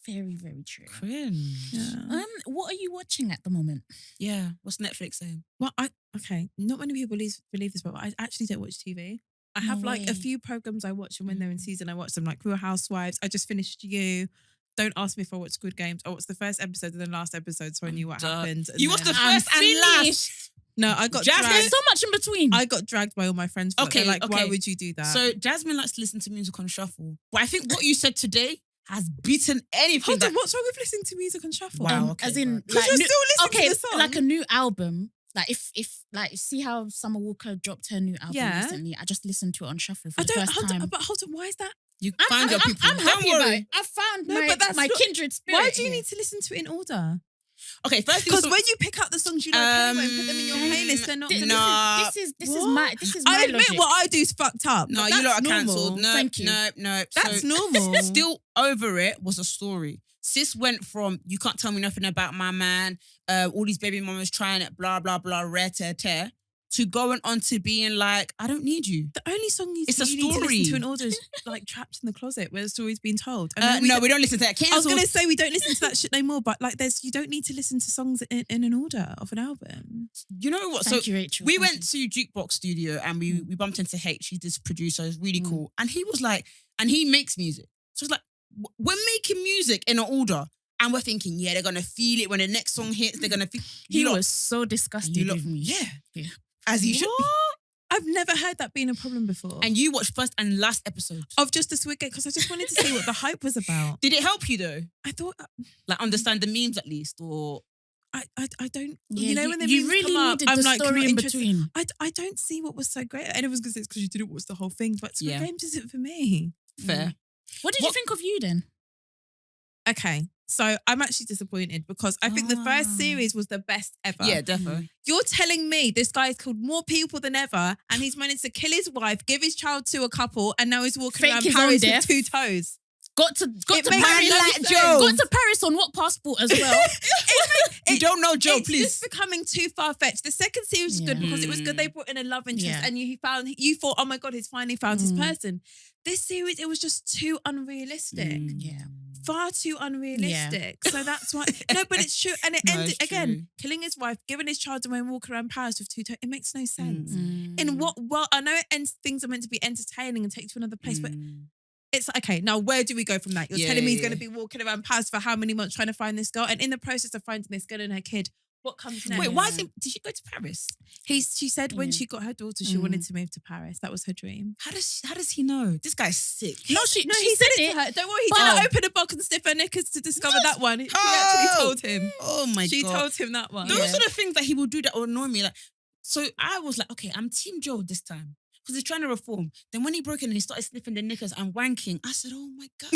Very, very true. Cringe. Yeah. What are you watching at the moment? Yeah. What's Netflix saying? Well, not many people believe this, but I actually don't watch TV. I have like a way. few programs I watch, and when they're in season, I watch them. Like Real Housewives. I just finished You. Don't ask me if I watched Squid Games. I watched the first episode and the last episode, so I knew what happened. And You watched the then- first and last. No, I got Jasmine? dragged. There's so much in between. I got dragged by all my friends. For Okay, They're like, why okay. would you do that? So Jasmine likes to listen to music on shuffle. But I think what you said today has beaten anything. hold on, that... what's wrong with listening to music on shuffle? Wow. Okay, as in, right. Because you're still listening to the song. like a new album. Like if like see how Summer Walker dropped her new album Yeah. recently. I just listened to it on shuffle for I the don't. first Hold time. on, but hold on. Why is that? You find your people. I'm happy Don't about worry. it. I found No, but that's my not- kindred spirit. Why do you here. need to listen to it in order? Okay, first Because when you pick out the songs you like anyway and put them in your playlist, they're not. No. This is What? my I admit logic. what I do is fucked up. No, but you lot that's are normal. cancelled. No, Thank you. No. That's So, normal. Still over it was a story. Sis went from you can't tell me nothing about my man, all these baby mamas trying it, blah blah blah, tear, to going on to being like, I don't need you. The only song you It's a need to story. listen to in order is like Trapped in the Closet, where the story's being told. And No, we don't listen to that. I was Cancelled. going to say we don't listen to that shit no more, but like you don't need to listen to songs in an order of an album. You know what? Thank so you, Rachel. we Thank went to Jukebox Studio and we bumped into H. He's this producer. It's really cool. And he was like, and he makes music. So it's like, we're making music in an order. And we're thinking, yeah, they're going to feel it when the next song hits. They're going to feel He was so disgusted with me. Yeah. As he should be. I've never heard that being a problem before. And you watched first and last episode. of just the Squid Game, because I just wanted to see what the hype was about. Did it help you though? I thought Like understand the memes at least, or I don't. Yeah, you know when the you memes really come up, needed I'm the like story not in interested. between. I don't see what was so great. And everyone's gonna say it's because you didn't watch the whole thing, but Squid Yeah. Games isn't for me. fair? What did you think of you then? Okay, so I'm actually disappointed because I think the first series was the best ever. Yeah, definitely. You're telling me this guy's killed more people than ever, and he's managed to kill his wife, give his child to a couple, and now he's walking Fake around his own Paris death. with 2 toes. Got to It Paris. makes no Got sense. to Paris on what passport as well? You don't know Joe, It's please. just becoming too far fetched. The second series is good Yeah. because it was good. They brought in a love interest, Yeah. and you thought, oh my god, he's finally found his person. This series, it was just too unrealistic. Yeah. Far too unrealistic. So that's why. No, but it's true. And it No, ended it's again, true. killing his wife, giving his child away and walking around Paris with 2 toes. It makes no sense. Mm. In what? Well, I know it ends. Things are meant to be entertaining and take you to another place, but it's okay. Now, where do we go from that? You're Yeah, telling me he's yeah, going to be walking around Paris for how many months trying to find this girl, and in the process of finding this girl and her kid, what comes next? Wait, why did she go to Paris? She said when Yeah. she got her daughter, she wanted to move to Paris. That was her dream. How does he know? This guy's sick. No, he said it to her. Don't worry, he didn't open a box and sniff her knickers to discover that one. She actually told him. Oh my She god. told him that one. Those are the things that he will do that will annoy me. Like, so I was like, okay, I'm Team Joe this time. because he's trying to reform. Then when he broke in and he started sniffing the knickers and wanking, I said, oh my God.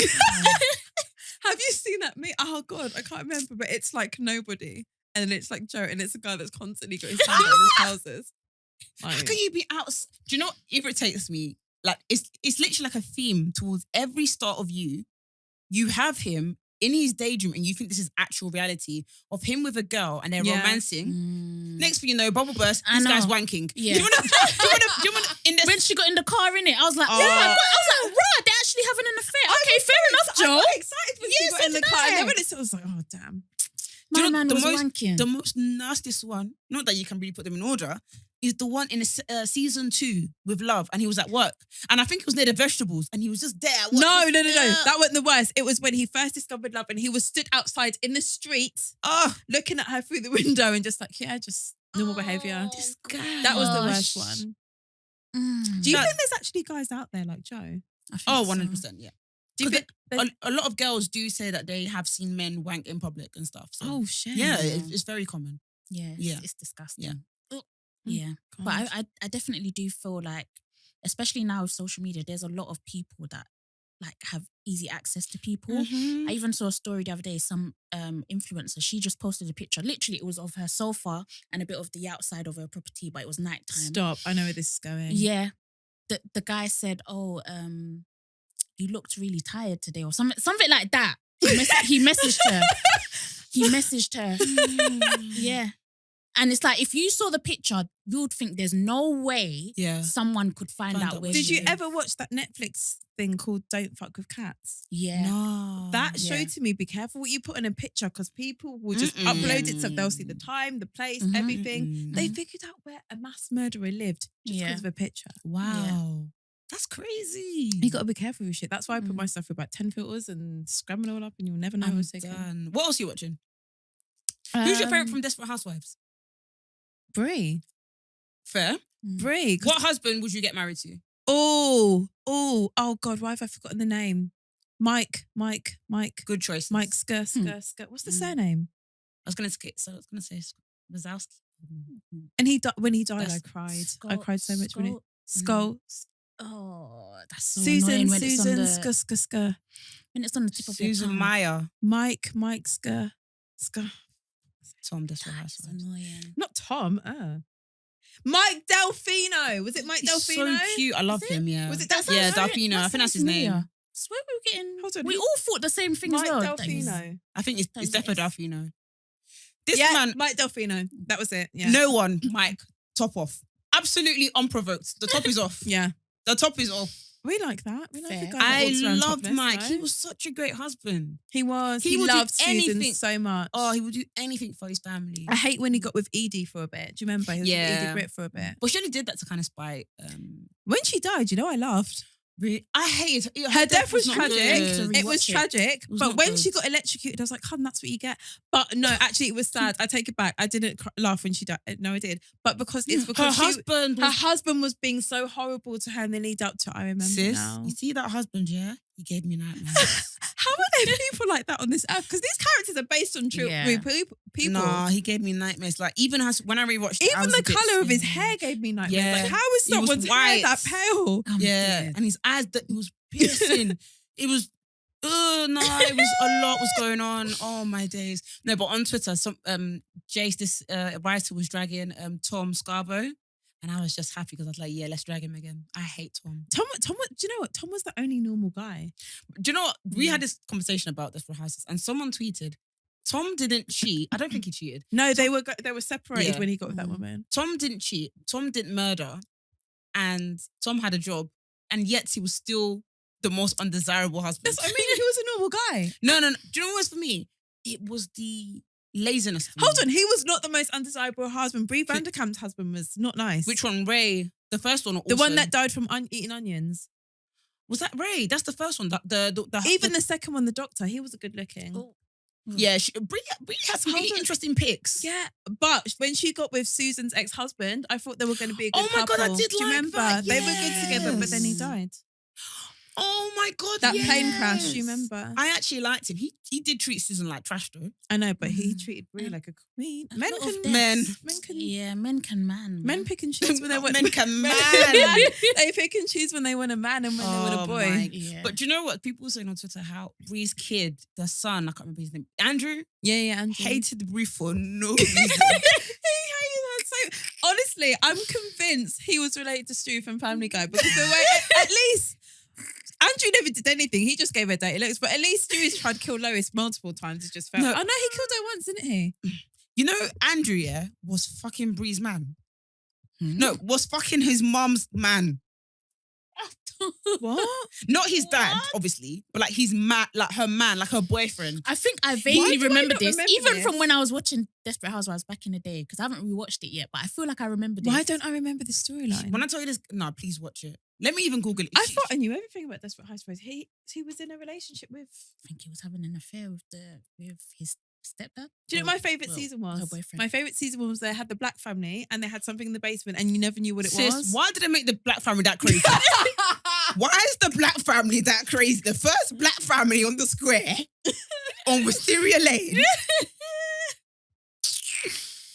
Have you seen that meme? Oh God, I can't remember, but it's like nobody. And then it's like Joe, and it's a guy that's constantly got his hand out his trousers. How can you be out? Do you know what irritates me? Like, it's literally like a theme towards every start of you. You have him in his daydream and you think this is actual reality of him with a girl and they're romancing. Next thing you know, bubble burst, this guy's wanking. Yeah. Do you want to, when she got in the car, innit, I was like, oh my God. I was like, right, they're actually having an affair. Okay, fair enough, Joe. I got excited when she got in the car. And then when I was like, oh, damn. My man was wanking. The most nastiest one, not that you can really put them in order, is the one in season 2 with Love, and he was at work, and I think it was near the vegetables, and he was just there. No. That wasn't the worst. It was when he first discovered Love, and he was stood outside in the street, looking at her through the window, and just like, just normal behaviour. This guy. That was the worst one. Do you think there's actually guys out there like Joe? Oh, 100%, yeah. Do you think a lot of girls do say that they have seen men wank in public and stuff? So. Oh shit! Yeah, it's very common. Yeah, it's disgusting. Yeah. Yeah, but I definitely do feel like, especially now with social media, there's a lot of people that like have easy access to people. I even saw a story the other day, some influencer, she just posted a picture. Literally, it was of her sofa and a bit of the outside of her property, but it was nighttime. Stop, I know where this is going. Yeah. The guy said, oh, you looked really tired today or something like that. He messaged her. Yeah. And it's like, if you saw the picture, you would think there's no way someone could find out where Did she you lives. ever watch that Netflix thing called Don't Fuck With Cats? Yeah. No. That showed to me, be careful what you put in a picture, because people will just upload it so they'll see the time, the place, everything. They figured out where a mass murderer lived just because of a picture. Wow. Yeah. That's crazy. You got to be careful with shit. That's why I put my stuff with about 10 filters and scram it all up, and you'll never know what's taken. What else are you watching? Who's your favourite from Desperate Housewives? Brie. Fair. Brie. What husband would you get married to? Oh God, why have I forgotten the name? Mike. Good choice. Mike Skr. What's the surname? I was gonna say Wazowski. And when he died, I cried. I cried so much when it. Skull. Oh, that's so Susan. annoying when it's on the Skr. when it's on the tip of your Susan tongue. Meyer. Mike Skr. Tom Desperate That's Housewives. annoying. Not Tom. Mike Delfino. Was it Mike He's Delfino? so cute. I love him. Yeah. Was it that? Yeah, Delfino. I think that's his name. Swear we were getting. Hold on, we all thought the same thing Mike as well. Delfino. I think it's definitely Delfino. This Yeah, man, Mike Delfino. That was it. Yeah. no one, Mike, top off. Absolutely unprovoked. The top is off. Yeah. The top is off. We like that. We like Fair. a guy that I walks around loved topless, Mike. no? He was such a great husband. He was. He He would do loved Susan anything. so much. Oh, he would do anything for his family. I hate when he got with Edie for a bit. Do you remember? He was with Yeah. Edie Britt for a bit. But she only did that to kind of spite. When she died, I laughed. Really, I hated Her death was not tragic. good. It was tragic. was But not when good. she got electrocuted, I was like, "Hun, that's what you get." But no, actually, it was sad. I take it back. I didn't laugh when she died. No, I did. But because it's Her because husband. her husband was being so horrible to her in the lead up to it. I remember Sis, now. you see that husband? Yeah, he gave me nightmares. How are there people like that on this earth? Because these characters are based on true real people. Nah, he gave me nightmares. Like even when I rewatched, it, I Even was the a bit colour of his scared. hair gave me nightmares. Yeah. Like, how is He was someone's hair white. that pale? Yeah, and his eyes that it was piercing. It was. It was a lot was going on. Oh my days. No, but on Twitter, some Jace, this writer was dragging Tom Scarborough, and I was just happy because I was like, yeah, let's drag him again. I hate Tom. Tom, do you know what? Tom was the only normal guy. Do you know what? We had this conversation about this for houses, and someone tweeted, Tom didn't cheat. I don't think he cheated. No, they were separated Yeah. when he got with that woman. Tom didn't cheat. Tom didn't murder, and Tom had a job, and yet he was still the most undesirable husband. That's what I mean. He was a normal guy. No. Do you know what was for me? It was the laziness. For Hold me. on, he was not the most undesirable husband. Brie Vanderkamp's husband was not nice. Which one? Ray. The first one. Or The also? one that died from eating onions. Was that Ray? That's the first one. Even the second one, the doctor, he was a good looking. Oh. Yeah, Brie had some Hold really on. interesting pics. Yeah, but when she got with Susan's ex-husband, I thought they were going to be a good Oh my couple. God, I did Do you like remember? that, They were good together, but then he yes. died. Oh my God, That yes. plane crash, you remember? I actually liked him. He did treat Susan like trash though. I know, but he treated Brie like a queen. Men can man. pick and choose when they want. Men can man. They pick and choose when they want a man and when they want a boy. Yeah. But do you know what? People were saying on Twitter how Bree's kid, the son, I can't remember his name, Andrew. Yeah, Andrew hated Bree for no reason. He hated her so. Honestly, I'm convinced he was related to Stu from Family Guy because the way, at least. Andrew never did anything. He just gave her dirty looks. But at least Stewie's tried to kill Lois multiple times. It just felt. No. Oh no, he killed her once, didn't he? You know, Andrew, was fucking Bree's man. No, was fucking his mom's man. What? Not his dad, obviously, but like his man, like her man, like her boyfriend. I think I vaguely remember this, even this? from when I was watching Desperate Housewives back in the day, because I haven't rewatched it yet, but I feel like I remember this. Why don't I remember the storyline? When I tell you this, no, please watch it. Let me even Google it. I thought I knew everything about Desperate Housewives. He was in a relationship with. I think he was having an affair with his stepdad. Do you know what my favourite season was? Her boyfriend. My favourite season was they had the black family and they had something in the basement and you never knew what it was. Why did they make the black family that crazy? Why is the black family that crazy? The first black family on the square on Wisteria Lane.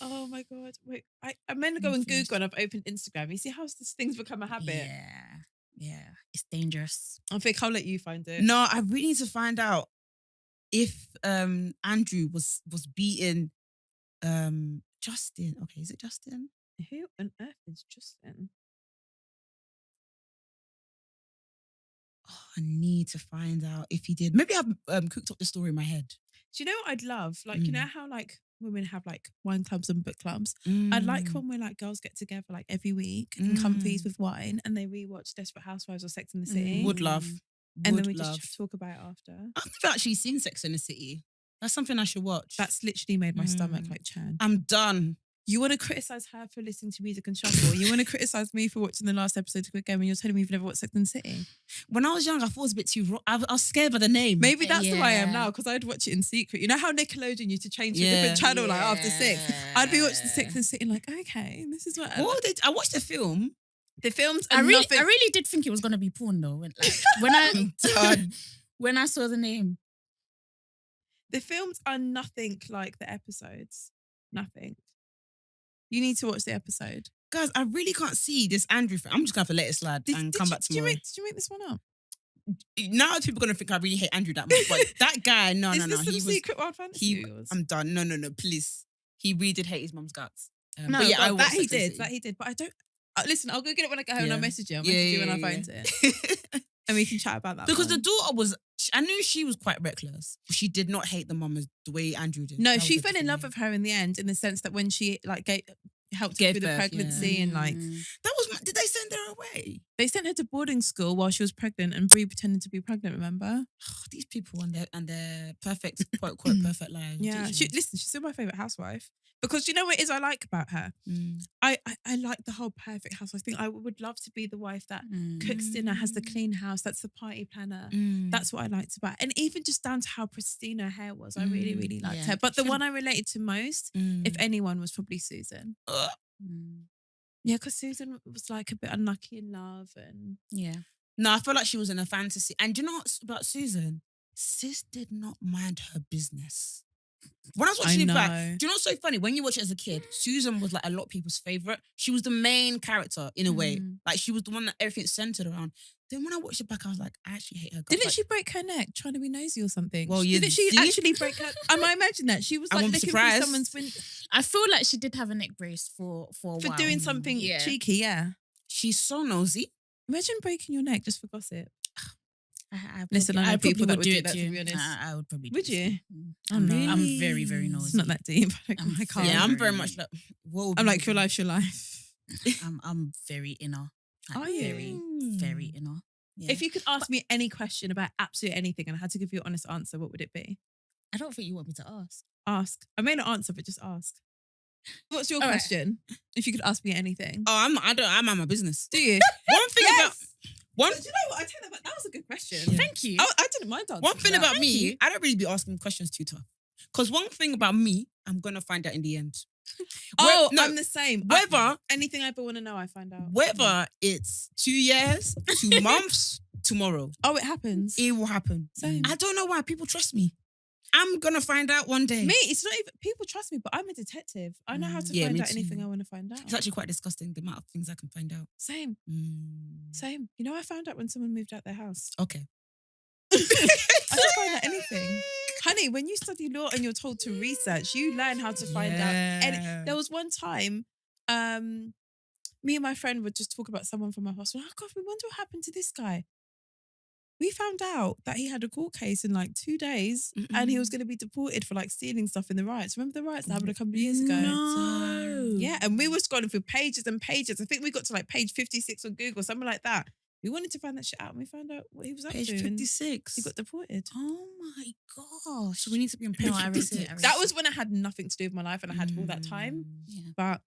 Oh my God. Wait, I'm meant to go and Google and I've opened Instagram. You see how this thing's become a habit? Yeah. It's dangerous. I think I'll let you find it. No, I really need to find out if Andrew was beating Justin. Okay, is it Justin? Who on earth is Justin? Oh, I need to find out if he did. Maybe I've cooked up the story in my head. Do you know what I'd love? Like, you know how like women have like wine clubs and book clubs? I'd like when we're like girls get together like every week in comfies with wine and they rewatch Desperate Housewives or Sex and the City. Would love. And then we just talk about it after. I've never actually seen Sex and the City. That's something I should watch. That's literally made my stomach like churn. I'm done. You want to criticize her for listening to music and shuffle. You want to criticize me for watching the last episode of Squid Game and you're telling me you've never watched Sex and the City. When I was young, I thought it was a bit too raw. I was scared by the name. Maybe that's the way I am now because I'd watch it in secret. You know how Nickelodeon used to change to a different channel like after 6? I'd be watching Sex and the City like, okay, this is what I watched the film. The films I really did think it was gonna be porn though. When I saw the name. The films are nothing like the episodes. Nothing. You need to watch the episode. Guys, I really can't see this Andrew thing. I'm just going to have to let it slide and come back tomorrow. Did you make this one up? Now people are going to think I really hate Andrew that much. But that guy, no. Is this some secret wild fantasy? I'm done. No, please. He really did hate his mum's guts. No, but yeah, that he did. But I don't... listen, I'll go get it when I get home and I'll message you. I'll message you when I find it. And we can chat about that. Because the daughter was... I knew she was quite reckless. But she did not hate the mum as the way Andrew did. No, she fell in love with her in the end in the sense that when she like helped her through the pregnancy and like... Did they send her away? They sent her to boarding school while she was pregnant and Brie pretended to be pregnant, remember? These people and their perfect, quote, perfect lives. Yeah. She's still my favourite housewife. Because you know what it is I like about her? I like the whole perfect housewife thing. I would love to be the wife that cooks dinner, has the clean house, that's the party planner. That's what I liked about her. And even just down to how pristine her hair was, I really, really liked her. But the one I related to most, if anyone, was probably Susan. Yeah, because Susan was like a bit unlucky in love and... Yeah. No, I feel like she was in a fantasy. And do you know what about Susan? Sis did not mind her business. When I was watching it back, do you know what's so funny? When you watch it as a kid, Susan was like a lot of people's favourite. She was the main character in a way. Like she was the one that everything centered around. Then when I watched it back, I was like, I actually hate her. Didn't she break her neck trying to be nosy or something? Well, didn't she actually break her? I imagine that she was like looking through someone's window. I feel like she did have a neck brace for a while. For doing something cheeky, yeah. She's so nosy. Imagine breaking your neck just for gossip. Listen, I know people that would do that, to be honest. I would probably do Would you? I'm very, very nosy. It's not that deep. I can't. Yeah, I'm very much like, I'm like, your life's your life. I'm very inner. Are you? Very, very inner. Yeah. If you could ask me any question about absolutely anything and I had to give you an honest answer, what would it be? I don't think you want me to ask. Ask. I may not answer, but just ask. What's your question? Right. If you could ask me anything. Oh, I'm on my business. Do you? One thing about... But do you know what? I tell you that was a good question. Yeah. Thank you. I didn't mind answering. One thing about me, I don't really be asking questions too tough. Because one thing about me, I'm going to find out in the end. I'm the same. Whether... anything I ever want to know, I find out. Whether it's 2 years, 2 months, tomorrow. Oh, it happens. It will happen. Same. I don't know why people trust me. I'm gonna find out one day. Me, it's not even people trust me, but I'm a detective. I know how to Yeah, find me out anything too. I want to find out. It's actually quite disgusting the amount of things I can find out. Same. Same. You know, I found out when someone moved out their house. Okay. I can find out anything. Honey, when you study law and you're told to research, you learn how to find out. And there was one time, me and my friend would just talk about someone from our hospital. Oh God, we wonder what happened to this guy. We found out that he had a court case in like 2 days and he was going to be deported for like stealing stuff in the riots. Remember the riots that happened a couple of years ago? No. Yeah, and we were scrolling through pages and pages. I think we got to like page 56 on Google, something like that. We wanted to find that shit out and we found out what he was up Page to. 56. He got deported. Oh my gosh. So we need to be on page No, I read 56. it. That was when I had nothing to do with my life and I had all that time. Yeah. But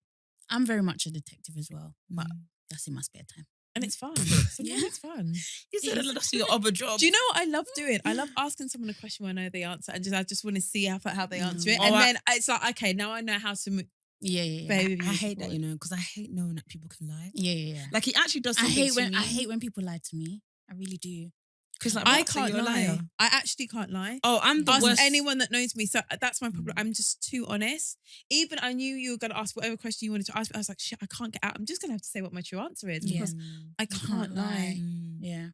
I'm very much a detective as well, but that's in my spare time. and it's fun. Sometimes it's fun. You said that's your other job. Do you know what I love doing? I love asking someone a question when I know the answer and I just want to see how they answer it. Oh, And then it's like, okay, now I know how to move. Yeah. Baby, I hate that, because I hate knowing that people can lie. Yeah. Like, it actually does I something hate to me. when people lie to me. I really do. Because like, I what, so can't you're a lie. liar? I actually can't lie. Oh, I'm the Ask worst. anyone that knows me. So that's my problem. I'm just too honest. Even I knew you were going to ask whatever question you wanted to ask, but I was like, shit, I can't get out. I'm just going to have to say what my true answer is because I You can't lie. Yeah.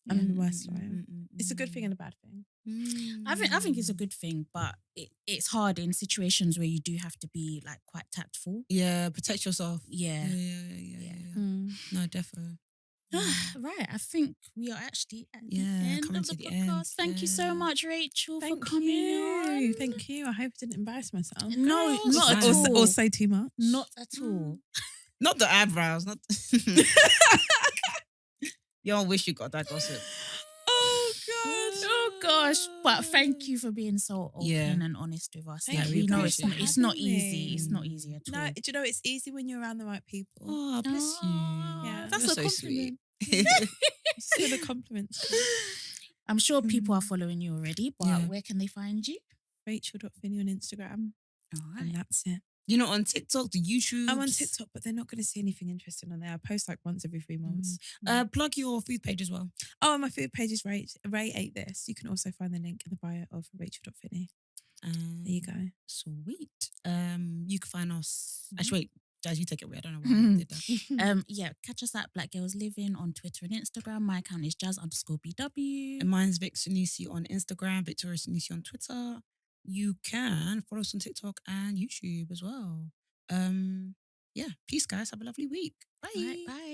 I'm the worst liar. It's a good thing and a bad thing. I think it's a good thing, but it's hard in situations where you do have to be like quite tactful. Yeah, protect yourself. Yeah. No, definitely. Right, I think we are actually at the end coming of the to the podcast. end. Thank you so much, Rachel, for Thank coming you. on. Thank you. I hope I didn't embarrass myself. No, Girls, not at fine. all. Or say too much. Not at all. Not the eyebrows. Not. You don't wish you got that gossip. Oh God. Oh gosh, but thank you for being so open Yeah. and honest with us. Thank Like, you we know guys it's for it's not having easy. me. It's not easy at all. No, do you know it's easy when you're around the right people. Oh, bless you. Yeah. That's You're a so compliment. sweet. Still a compliment. I'm sure people are following you already, but Yeah. where can they find you? Rachel.Finni on Instagram. All And that's it. You're not on TikTok, the YouTube. I'm on TikTok, but they're not going to see anything interesting on there. I post like once every 3 months. Plug your food page as well. Oh, and my food page is Ray Ate This. You can also find the link in the bio of Rachel.Finni. There you go. Sweet. You can find us. Actually, wait, Jazz, you take it away. I don't know why I did that. Yeah, catch us at Black Girls Living on Twitter and Instagram. My account is jazz_BW. And mine's Vic Sunisi on Instagram, Victoria Sunisi on Twitter. You can follow us on TikTok and YouTube as well. Yeah, peace, guys. Have a lovely week. Bye. All right, bye.